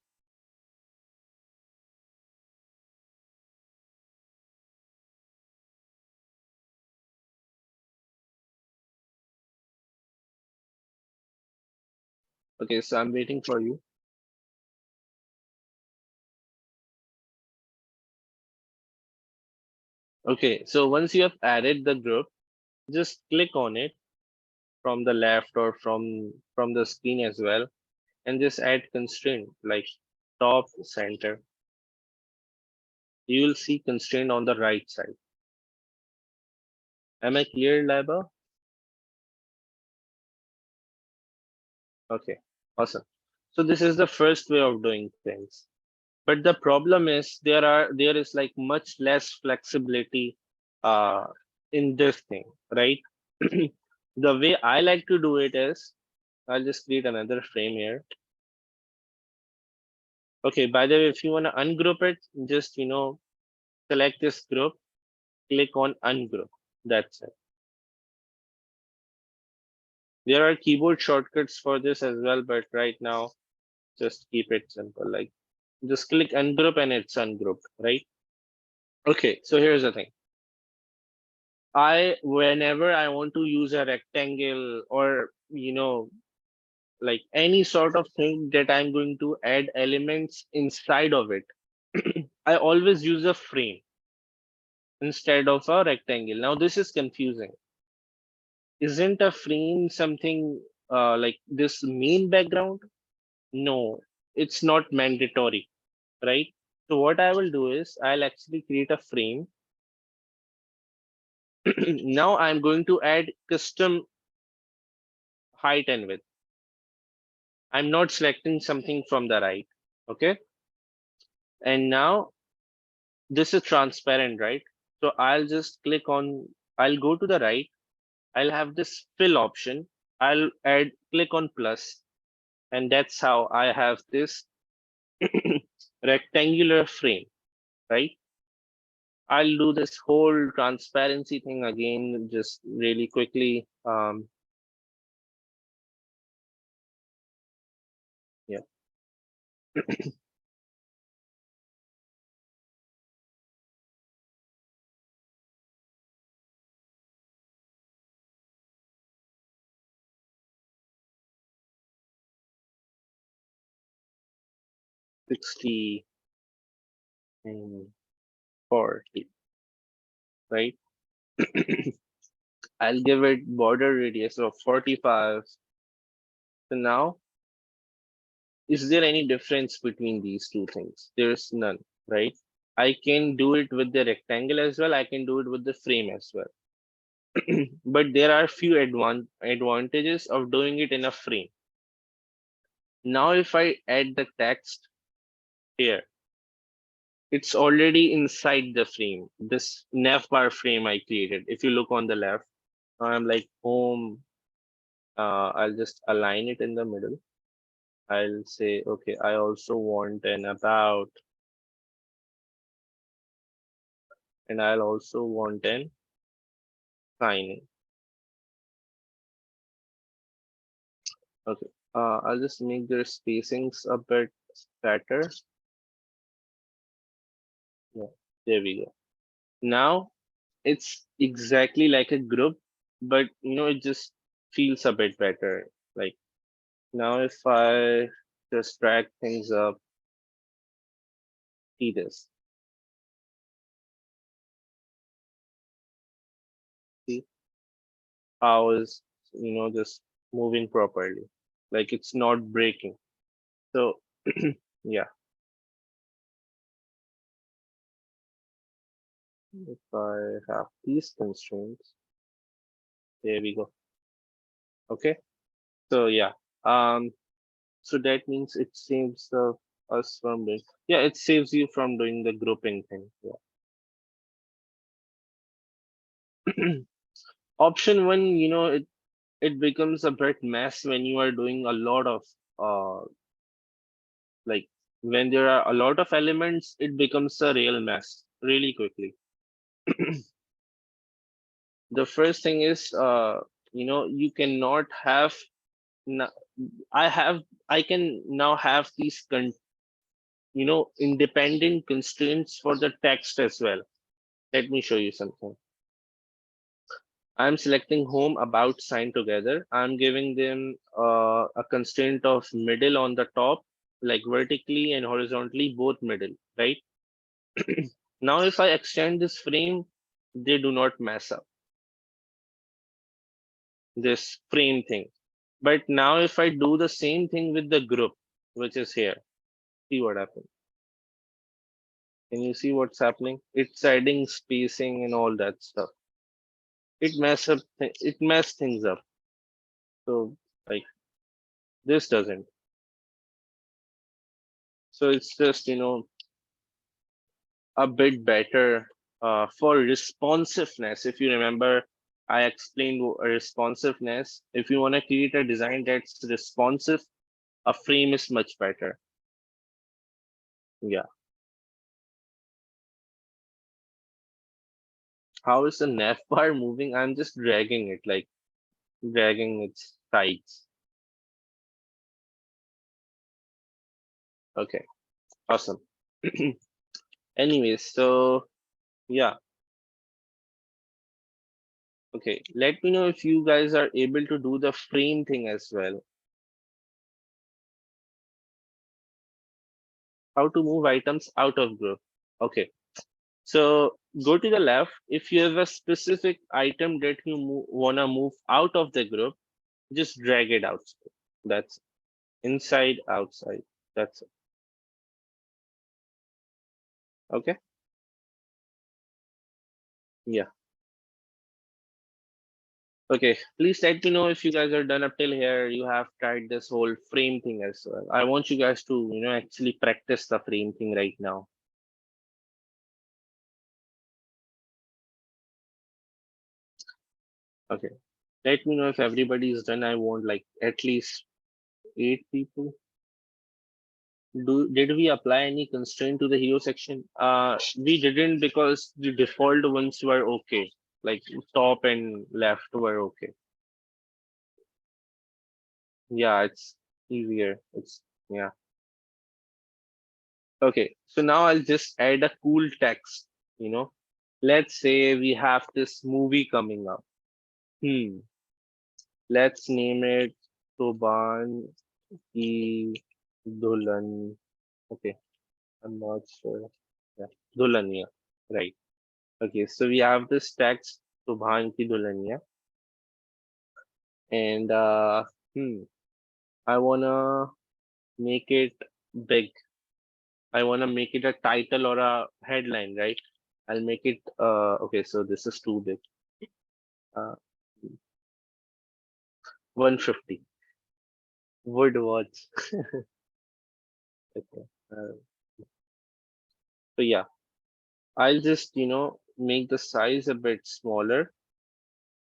Okay, so I'm waiting for you. Okay, so once you have added the group, just click on it from the left or from the screen as well, and just add constraint like top center. You will see constraint on the right side. Am I clear, Laba? Okay, awesome. So this is the first way of doing things. But the problem is there is like much less flexibility uh in this thing, right? The way I like to do it is I'll just create another frame here. Okay, by the way, if you want to ungroup it, just select this group, click on ungroup. That's it. There are keyboard shortcuts for this as well, but right now just keep it simple. Like just click ungroup and it's ungrouped, right? Okay, so here's the thing. Whenever I want to use a rectangle or like any sort of thing that I'm going to add elements inside of it, I always use a frame instead of a rectangle. Now this is confusing. Isn't a frame something like this main background? No, it's not mandatory, right? So what I will do is I'll actually create a frame Now I'm going to add custom height and width. I'm not selecting something from the right. Okay. And now this is transparent, right? So I'll just I'll go to the right. I'll have this fill option. I'll click on plus, and that's how I have this rectangular frame, right? I'll do this whole transparency thing again, just really quickly. Yeah, 60 and 40, right? I'll give it border radius of 45. So now, is there any difference between these two things? There's none, right? I can do it with the rectangle as well. I can do it with the frame as well. But there are few advantages of doing it in a frame. Now, if I add the text here, it's already inside the frame. This navbar frame I created. If you look on the left, I'm like home. I'll just align it in the middle. I'll say, okay, I also want an about, and I'll also want an sign. Okay. I'll just make their spacings a bit better. Yeah, there we go. Now it's exactly like a group, but it just feels a bit better. Like now, if I just drag things up, see this. See how is just moving properly, like it's not breaking. So yeah, if I have these constraints, there we go. Okay, so yeah, so that means it saves us from doing, yeah, it saves you from doing the grouping thing. Yeah. Option one, it becomes a bit mess when you are doing a lot of uh like when there are a lot of elements, it becomes a real mess really quickly. The first thing is you cannot have n- I can now have these independent constraints for the text as well. Let me show you something. I'm selecting home about sign together. I'm giving them a constraint of middle on the top, like vertically and horizontally, both middle, right? Now, if I extend this frame, they do not mess up this frame thing. But now, if I do the same thing with the group, which is here, see what happens. Can you see what's happening? It's adding spacing and all that stuff. It mess things up. So like this doesn't. So it's just a bit better for responsiveness. If you remember, I explained responsiveness. If you want to create a design that's responsive, a frame is much better. Yeah. How is the nav bar moving? I'm just dragging it, like dragging its sides. Okay, awesome. Anyways, so yeah. Okay, let me know if you guys are able to do the frame thing as well. How to move items out of group. Okay, so go to the left. If you have a specific item that you wanna move out of the group, just drag it out. That's inside, outside. That's it. Okay. Yeah. Okay, please let me know if you guys are done up till here. You have tried this whole frame thing as well. I want you guys to, actually practice the frame thing right now. Okay, let me know if everybody is done. I want like at least 8 people. Did we apply any constraint to the hero section? We didn't, because the default ones were okay. Like top and left were okay. Yeah, it's easier. Yeah. Okay, so now I'll just add a cool text, you know. Let's say we have this movie coming up. Hmm. Let's name it Toban ki Dulan. Okay, I'm not sure. Yeah, Dulania. Right. Okay, so we have this text Subhan ki Dulania, and I wanna make it big. I wanna make it a title or a headline, right? I'll make it okay, so this is too big. Uh 150 would watch. Okay. Uh, so yeah, I'll just make the size a bit smaller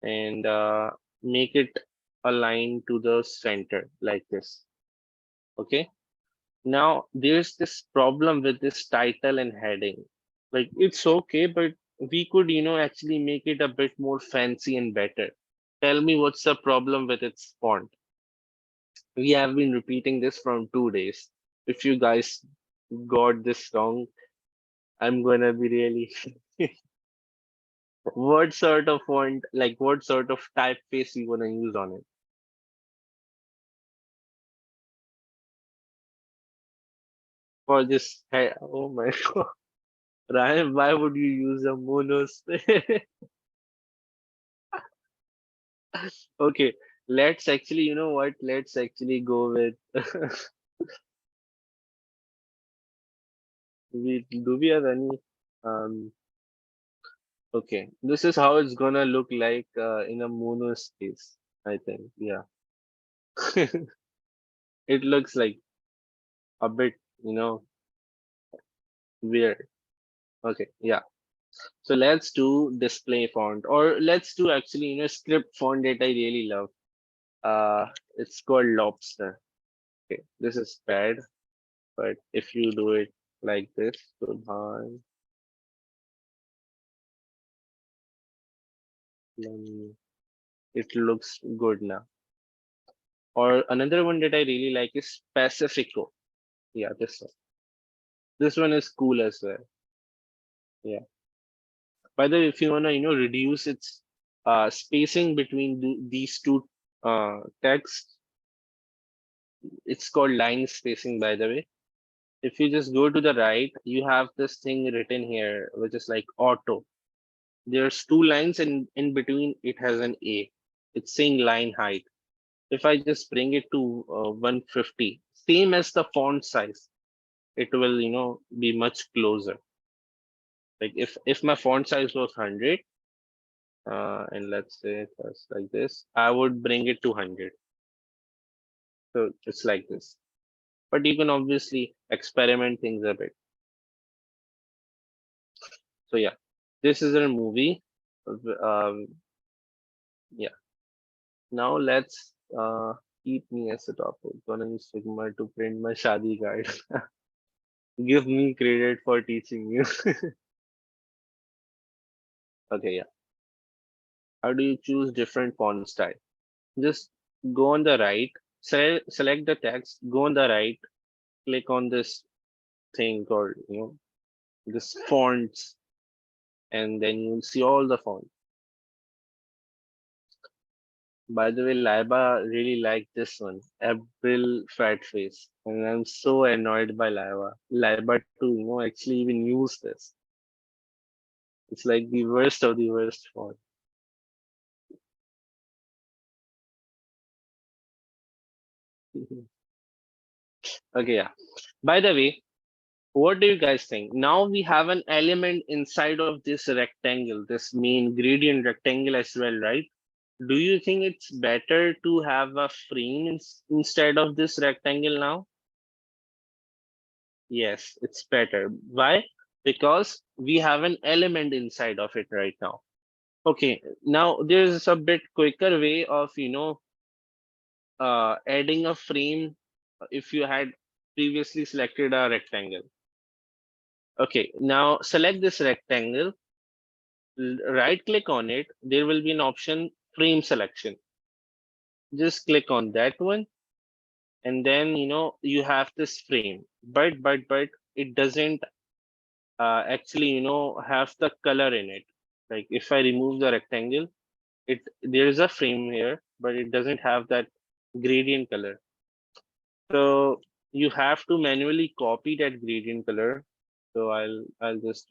and make it align to the center like this. Okay. Now there's this problem with this title and heading. Like it's okay, but we could actually make it a bit more fancy and better. Tell me what's the problem with its font. We have been repeating this from 2 days. If you guys got this wrong, I'm gonna be really. What sort of font, like what sort of typeface you wanna use on it? For this, oh my god, Ryan, why would you use a monospace? Okay, let's actually, you know what? Let's actually go with. Do we have any? Um, okay, this is how it's gonna look like in a monospace. I think, yeah. It looks like a bit, weird. Okay, yeah. So let's do display font, or let's do actually, script font that I really love. It's called Lobster. Okay, this is bad, but if you do it like this, Subhan, then it looks good now. Or another one that I really like is Pacifico. Yeah, this one. This one is cool as well. Yeah. By the way, if you wanna, reduce its spacing between these two texts, it's called line spacing, by the way. If you just go to the right, you have this thing written here, which is like auto. There's two lines, and in between it has an A. It's saying line height. If I just bring it to 150, same as the font size, it will, be much closer. Like if my font size was 100, and let's say it's like this, I would bring it to 100. So it's like this. But you can obviously experiment things a bit. So yeah, this is a movie. Yeah. Now let's keep me as a topic. Gonna use Figma to print my shadi card. Give me credit for teaching you. Okay, yeah. How do you choose different font style? Just go on the right, select the text, go on the right, click on this thing called, this fonts, and then you'll see all the fonts. By the way, Laiba really liked this one, April Fat Face, and I'm so annoyed by Laiba to actually even use this. It's like the worst of the worst font. Okay, yeah. By the way, what do you guys think? Now we have an element inside of this rectangle, this main gradient rectangle as well, right? Do you think it's better to have a frame instead of this rectangle now? Yes, it's better. Why? Because we have an element inside of it right now. Okay, now there's a bit quicker way of, adding a frame if you had previously selected a rectangle. Okay, now select this rectangle, right click on it. There will be an option frame selection. Just click on that one, and then you have this frame. But it doesn't actually have the color in it. Like if I remove the rectangle, there is a frame here, but it doesn't have that gradient color. So you have to manually copy that gradient color. So I'll just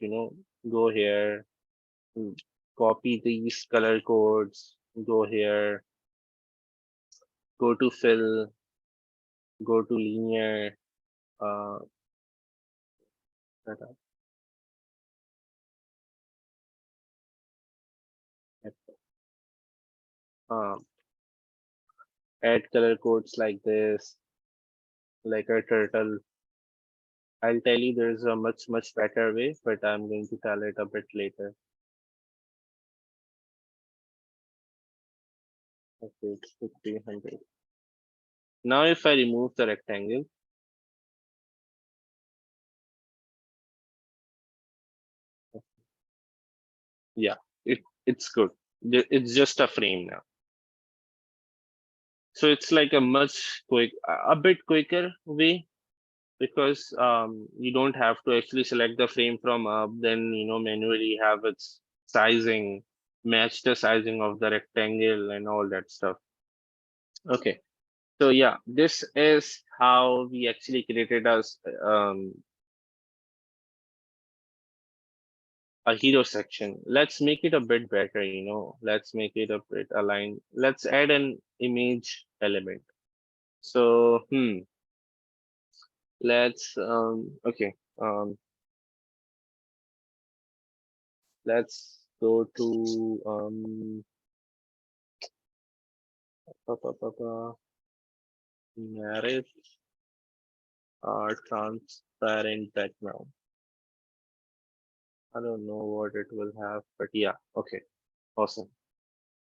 go here, mm, copy these color codes, go here, go to fill, go to linear, uh, uh, add color codes like this, like a turtle. I'll tell you there's a much better way, but I'm going to tell it a bit later. Okay, it's 1500. Now if I remove the rectangle, yeah, it's good. It's just a frame now. So it's like a a bit quicker way, because you don't have to actually select the frame from up, then manually have its sizing, match the sizing of the rectangle and all that stuff. Okay, so yeah, this is how we actually created um, a hero section. Let's make it a bit better, let's make it a bit aligned. Let's add an image element. So let's okay, let's go to pa, pa, pa, pa, marriage transparent background. I don't know what it will have, but yeah, okay, awesome.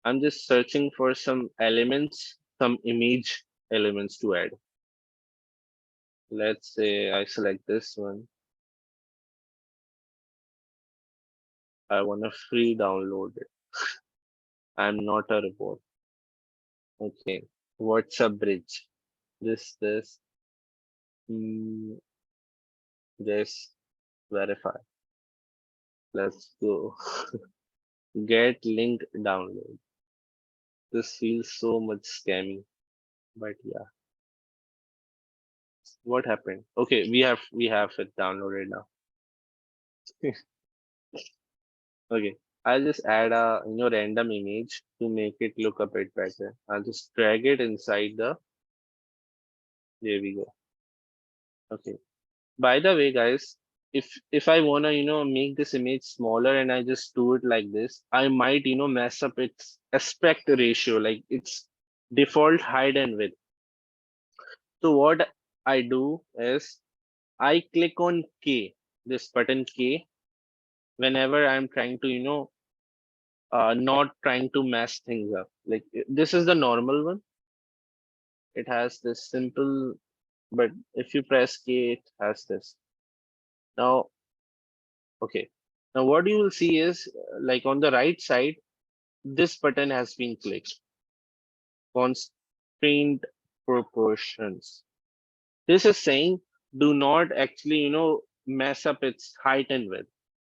I'm just searching for some elements, some image elements to add. Let's say I select this one. I want to free download it. I'm not a robot. Okay. What's a bridge? This, this, verify. Let's go. Get link download. This feels so much scammy, but yeah. What happened? Okay, we have it downloaded now. Okay, I'll just add a random image to make it look a bit better. I'll just drag it inside the. There we go. Okay. By the way, guys, if I wanna make this image smaller and I just do it like this, I might mess up its aspect ratio, like its default height and width. So what I do is I click on K, this button K, whenever I'm trying to not trying to mess things up. Like this is the normal one. It has this simple, but if you press K, it has this. Now, okay. Now what you will see is like on the right side, this button has been clicked. Constrained proportions. This is saying do not actually, mess up its height and width.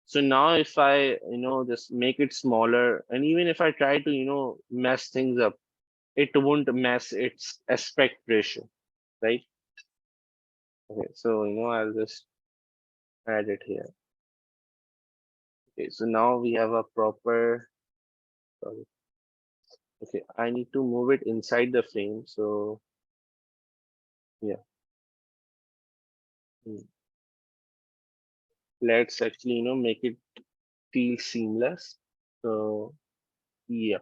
So now if I, just make it smaller, and even if I try to, mess things up, it won't mess its aspect ratio, right? Okay, so, I'll just add it here. Okay, so now we have a proper, sorry. Okay, I need to move it inside the frame. So yeah, mm, let's actually, make it feel seamless. So yeah,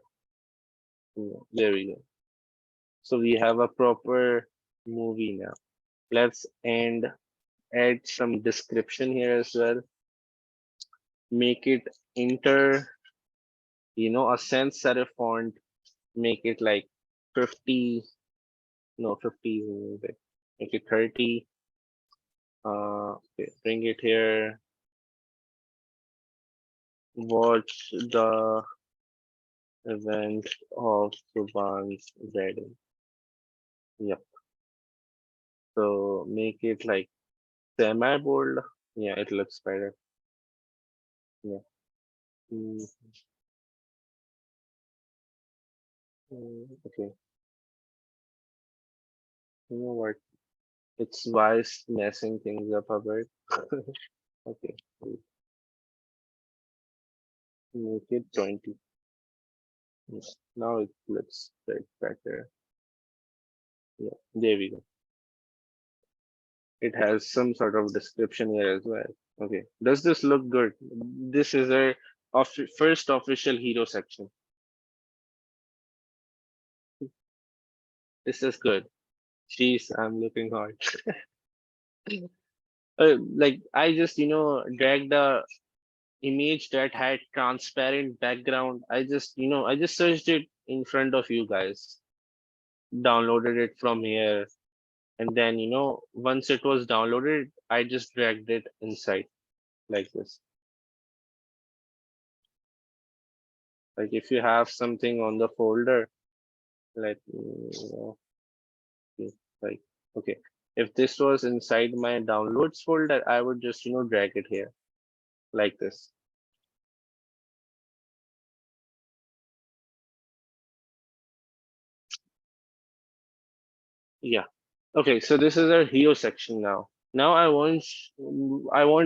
Yeah, there we go. So we have a proper movie now. Let's add some description here as well. Make it inter, a sans serif font. Make it like 50, no 50, make it 30. Okay, bring it here. Watch the event of Subhan's wedding. Yep. So make it like semi bold. Yeah, it looks better. Yeah. Mm, okay. You know what? It's wise messing things up a bit. Okay. Make it 20. Yes. Now it looks right better. Yeah. There we go. It has some sort of description here as well. Okay. Does this look good? This is our first official hero section. This is good. Jeez, I'm looking hard. Like I just, dragged a image that had transparent background. I just searched it in front of you guys, downloaded it from here, and then, once it was downloaded, I just dragged it inside like this. Like if you have something on the folder, let me, see, like, okay. If this was inside my downloads folder, I would just, drag it here like this. Yeah. Okay, so this is our hero section now. Now I want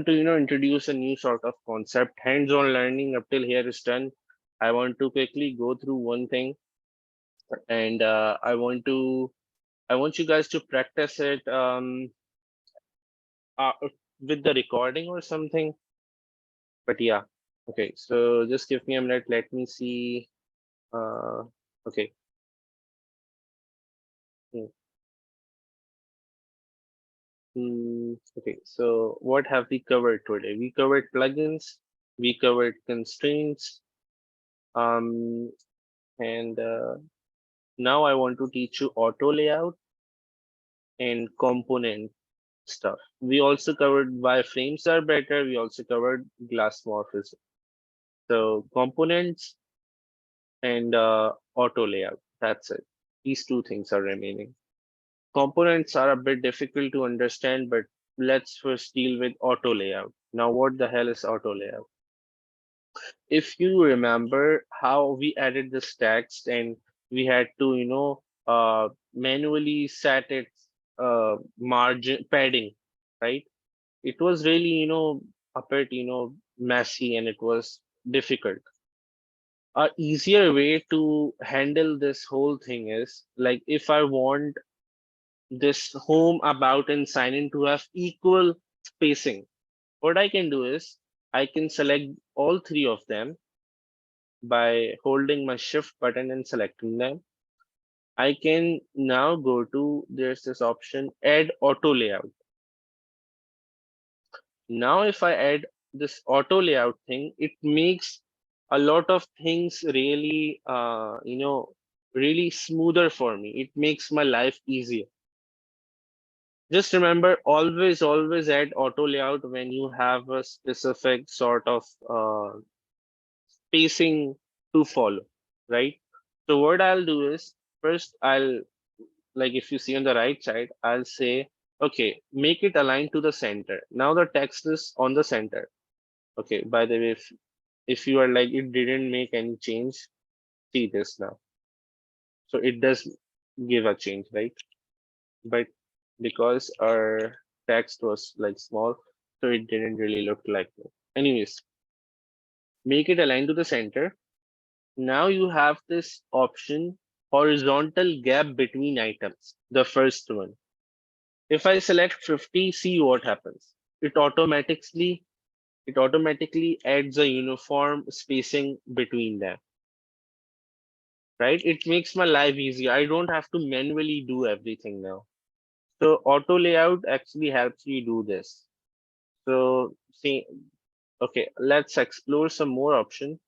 to introduce a new sort of concept. Hands-on learning up till here is done. I want to quickly go through one thing, and I want you guys to practice it uh, with the recording or something. But yeah, okay. So just give me a minute. Let me see. Uh, okay. Hmm. Okay, so what have we covered today? We covered plugins, we covered constraints, um, and now I want to teach you auto layout and component stuff. We also covered why frames are better. We also covered Glassmorphism. So components and auto layout. That's it. These two things are remaining. Components are a bit difficult to understand, but let's first deal with auto layout. Now, what the hell is auto layout? If you remember how we added this text and we had to, manually set its margin padding, right? It was really, a bit, messy and it was difficult. A easier way to handle this whole thing is like if I want this home, about, and sign in to have equal spacing, what I can do is I can select all three of them by holding my shift button and selecting them. I can now go to, there's this option, add auto layout. Now, if I add this auto layout thing, it makes a lot of things really, really smoother for me. It makes my life easier. Just remember, always add auto layout when you have a specific sort of spacing to follow, right? So what I'll do is first I'll, like if you see on the right side, I'll say, okay, make it align to the center. Now the text is on the center. Okay, by the way, if you are like, it didn't make any change, see this now. So it does give a change, right? But because our text was like small, so it didn't really look like it. Anyways, make it align to the center. Now you have this option, horizontal gap between items, the first one. If I select 50, see what happens. It automatically adds a uniform spacing between them. right? It makes my life easier. I don't have to manually do everything now. So auto layout actually helps you do this. So see, okay, let's explore some more options.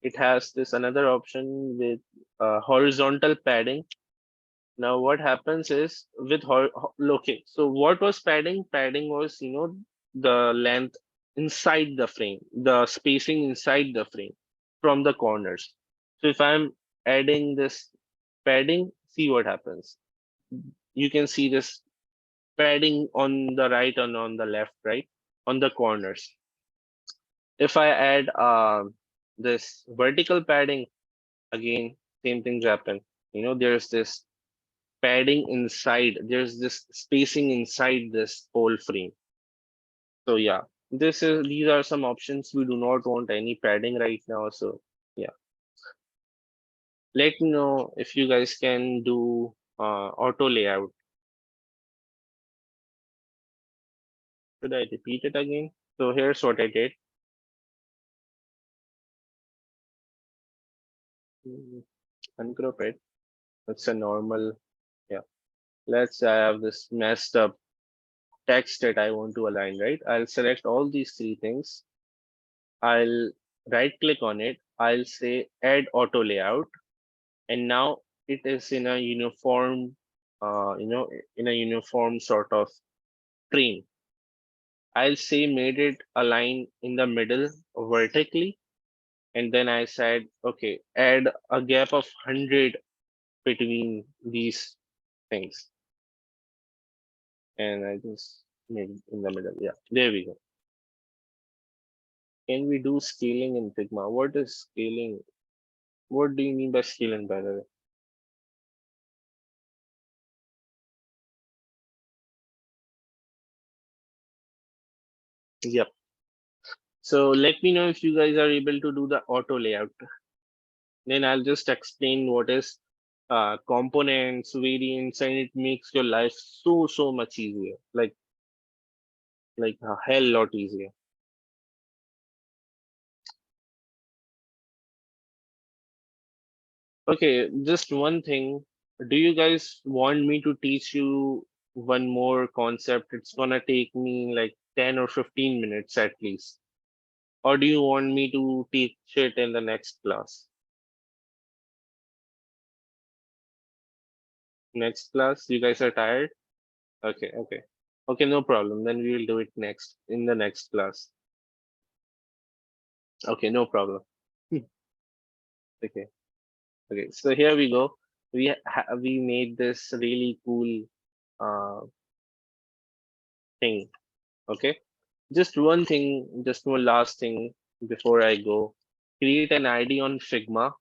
It has this another option with horizontal padding. Now what happens is with okay, so what was padding? Padding was, the length inside the frame, the spacing inside the frame from the corners. So if I'm adding this padding, see what happens. You can see this padding on the right and on the left, right? On the corners. If I add this vertical padding, again, same things happen. There's this padding inside, there's this spacing inside this whole frame. So yeah, these are some options. We do not want any padding right now. So yeah, let me know if you guys can do auto layout. Should I repeat it again? So here's what I did. Uncrop it. It's a normal, yeah. Let's have this messed up text that I want to align, right? I'll select all these three things. I'll right click on it. I'll say add auto layout. And now it is in a uniform, in a uniform sort of frame. I'll say made it align in the middle vertically. And then I said, okay, add a gap of 100 between these things. And I just made it in the middle. Yeah, there we go. Can we do scaling in Figma? What is scaling? What do you mean by scaling, by the way? Yep. So let me know if you guys are able to do the auto layout. Then I'll just explain what is components, variants, and it makes your life so much easier. Like a hell lot easier. Okay, just one thing. Do you guys want me to teach you one more concept? It's gonna take me like 10 or 15 minutes at least. Or do you want me to teach it in the next class? Next class? You guys are tired? Okay, okay. Okay, no problem. Then we will do it next in the next class. Okay, no problem. Okay. Okay, so here we go. We made this really cool uh thing. Okay, just one thing, just one last thing before I go. Create an ID on Figma.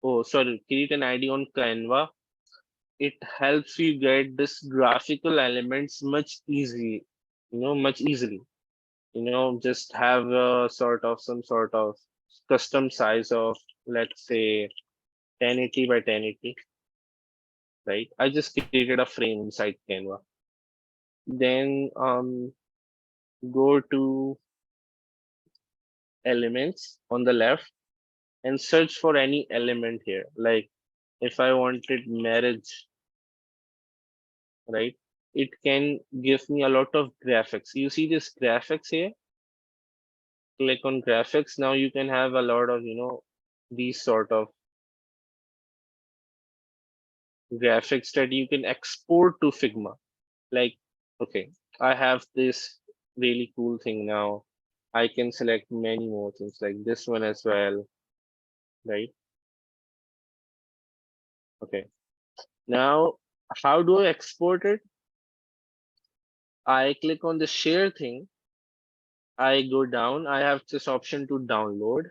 Oh, sorry, create an ID on Canva. It helps you get this graphical elements much easy, much easily. Just have a some sort of custom size of, let's say, 1080 by 1080, right? I just created a frame inside Canva. Then go to elements on the left and search for any element here. Like if I wanted marriage, right? It can give me a lot of graphics. You see this graphics here? Click on graphics. Now you can have a lot of, these sort of graphics that you can export to Figma. Like, okay, I have this really cool thing now. I can select many more things like this one as well, right? Okay. Now, how do I export it? I click on the share thing. I go down. I have this option to download.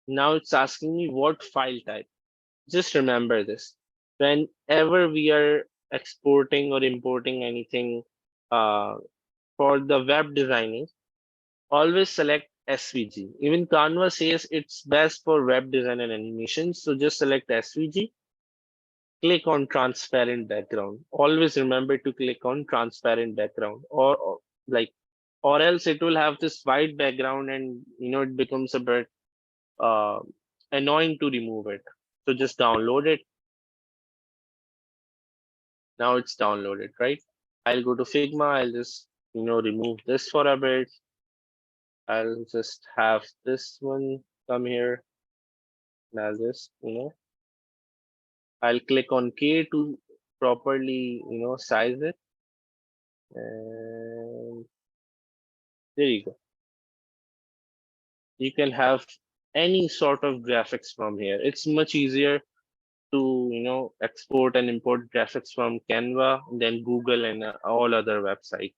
Now it's asking me what file type. Just remember this. Whenever we are exporting or importing anything uh, for the web designing, always select SVG. Even Canva says it's best for web design and animation. So just select SVG. Click on transparent background. Always remember to click on transparent background, or like, or else it will have this white background and it becomes a bit uh, annoying to remove it. So just download it. Now it's downloaded, right? I'll go to Figma. I'll just, remove this for a bit. I'll just have this one come here. And I'll just, I'll click on K to properly, size it. And there you go. You can have any sort of graphics from here. It's much easier to, export and import graphics from Canva than Google and all other websites.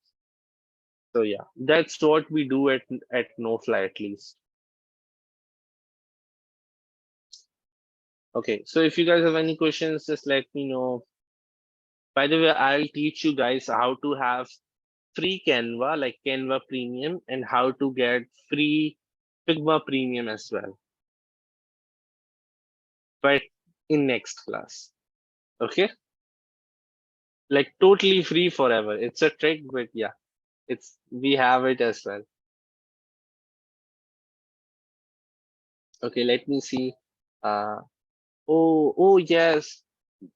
So yeah, that's what we do at Knowfly at least. Okay, so if you guys have any questions, just let me know. By the way, I'll teach you guys how to have free Canva, like Canva Premium, and how to get free Figma Premium as well. But in next class, okay? Like totally free forever. It's a trick, but yeah, we have it as well. Okay, let me see. Uh, oh yes.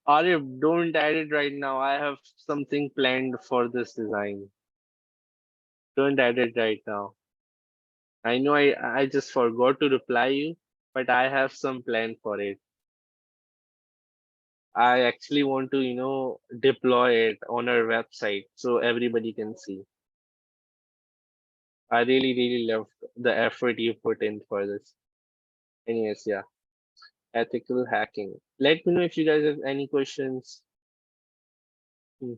Arif, don't add it right now. I have something planned for this design. Don't add it right now. I know I just forgot to reply you, but I have some plan for it. I actually want to, deploy it on our website so everybody can see. I really, really love the effort you put in for this. Anyways, yeah. Ethical hacking. Let me know if you guys have any questions. Hmm.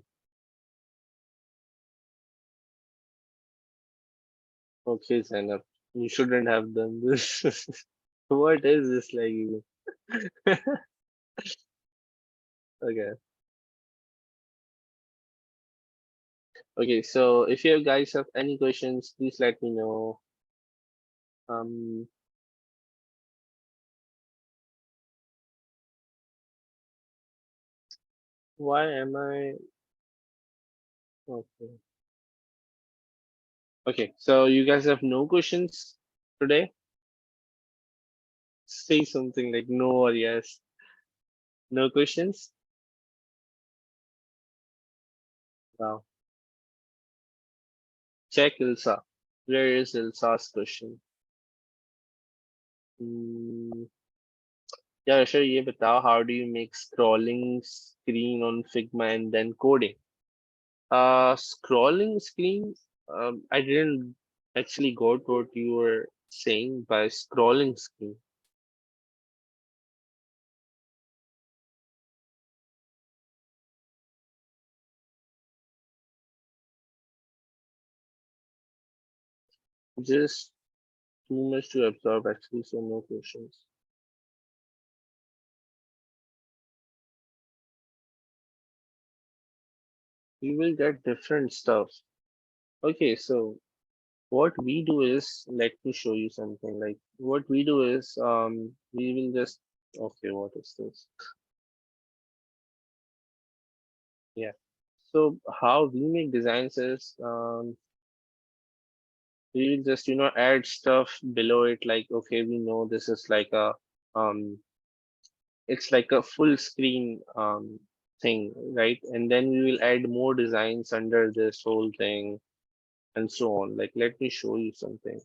Okay, Zainab. You shouldn't have done this. What is this like? Okay. Okay, so if you guys have any questions, please let me know. Um, why am I okay? Okay, so you guys have no questions today? Say something like no or yes. No questions? Wow. Check Ilsa. Where is Ilsa's question? Hmm. Yeah, sure. ये बताओ, how do you make scrolling screen on Figma and then coding? Scrolling screen. I didn't actually got what you were saying by scrolling screen. Just too much to absorb actually, so no questions. You will get different stuff. Okay, so what we do is, let me show you something. Like what we do is, we will just, okay, what is this? Yeah. So how we make designs is, we will just, add stuff below it. Like, okay, we know this is like a, um, it's like a full screen, thing, right? And then we will add more designs under this whole thing and so on. Like, let me show you something.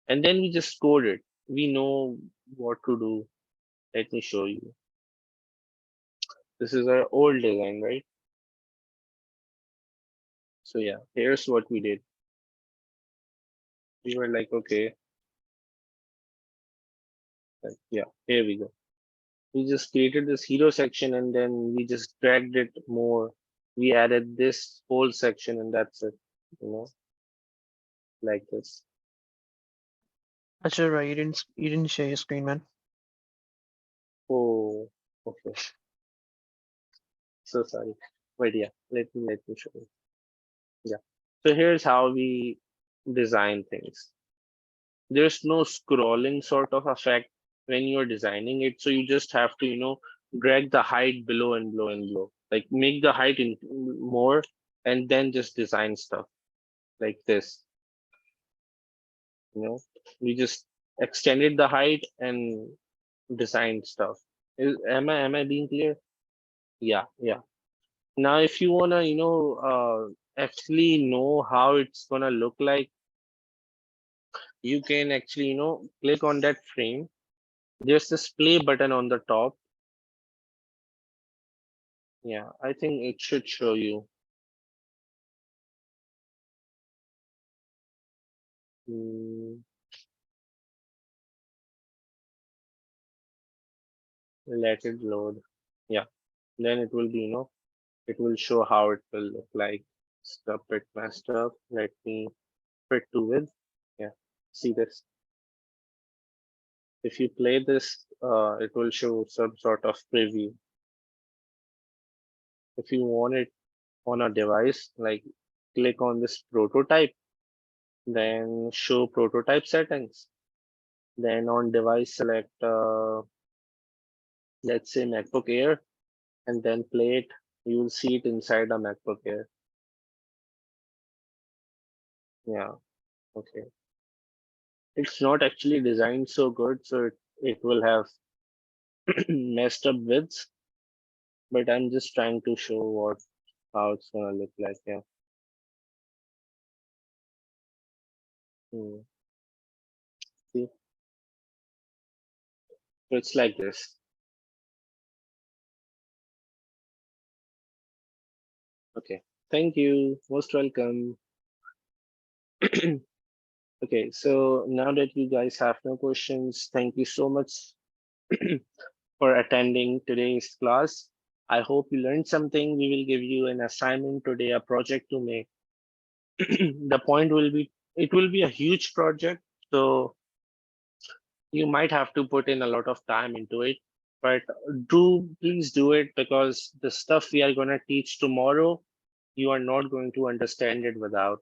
And then we just code it. We know what to do. Let me show you. This is our old design, right? So yeah, here's what we did. We were like, okay, like, yeah, here we go. We just created this hero section and then we just dragged it more. We added this whole section and that's it, you know, like this. Achha, you didn't share your screen, man. Oh, okay. So sorry. But yeah, let me show you. Yeah. So here's how we design things. There's no scrolling sort of effect when you're designing it. So you just have to, drag the height below and below and below. Like make the height in more and then just design stuff like this. You know, we just extended the height and design stuff. Am I being clear? Yeah, yeah. Now, if you wanna, actually know how it's gonna look like, you can actually, click on that frame. There's this play button on the top. Yeah, I think it should show you. Mm, let it load. Yeah, then it will be, it will show how it will look like. It's a bit messed up. Let me fit to with. Yeah, see this. If you play this, it will show some sort of preview. If you want it on a device, like click on this prototype, then show prototype settings. Then on device, select, let's say MacBook Air, and then play it. You will see it inside a MacBook Air. Yeah, okay. It's not actually designed so good, so it will have messed up widths, but I'm just trying to show how it's gonna look like. Yeah. Hmm. See, so it's like this. Okay. Thank you. Most welcome. Okay, so now that you guys have no questions, thank you so much for attending today's class. I hope you learned something. We will give you an assignment today, a project to make. The point will be, it will be a huge project, so you might have to put in a lot of time into it. But please do it, because the stuff we are going to teach tomorrow, you are not going to understand it without,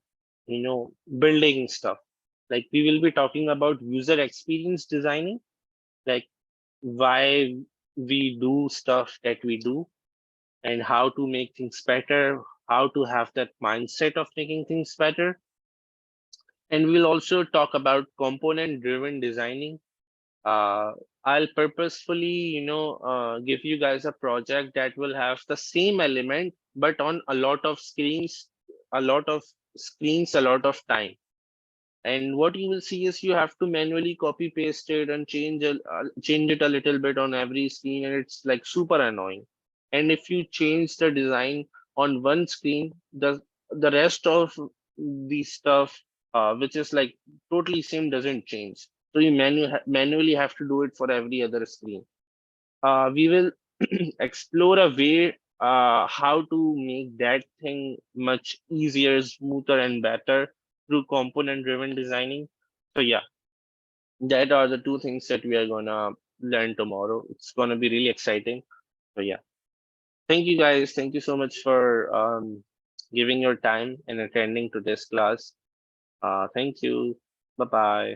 building stuff. Like, we will be talking about user experience designing, like why we do stuff that we do, and how to make things better, how to have that mindset of making things better. And we'll also talk about component driven designing. uh, I'll purposefully, give you guys a project that will have the same element, but on a lot of screens, a lot of time. And what you will see is you have to manually copy paste it and change it a little bit on every screen, and it's like super annoying. And if you change the design on one screen, the rest of the stuff, which is like totally same, doesn't change. So you manually have to do it for every other screen. We will explore a way how to make that thing much easier, smoother, and better through component driven designing. So yeah, that are the two things that we are gonna learn tomorrow. It's gonna be really exciting. So yeah, thank you guys. Thank you so much for giving your time and attending to this class. Thank you. Bye bye.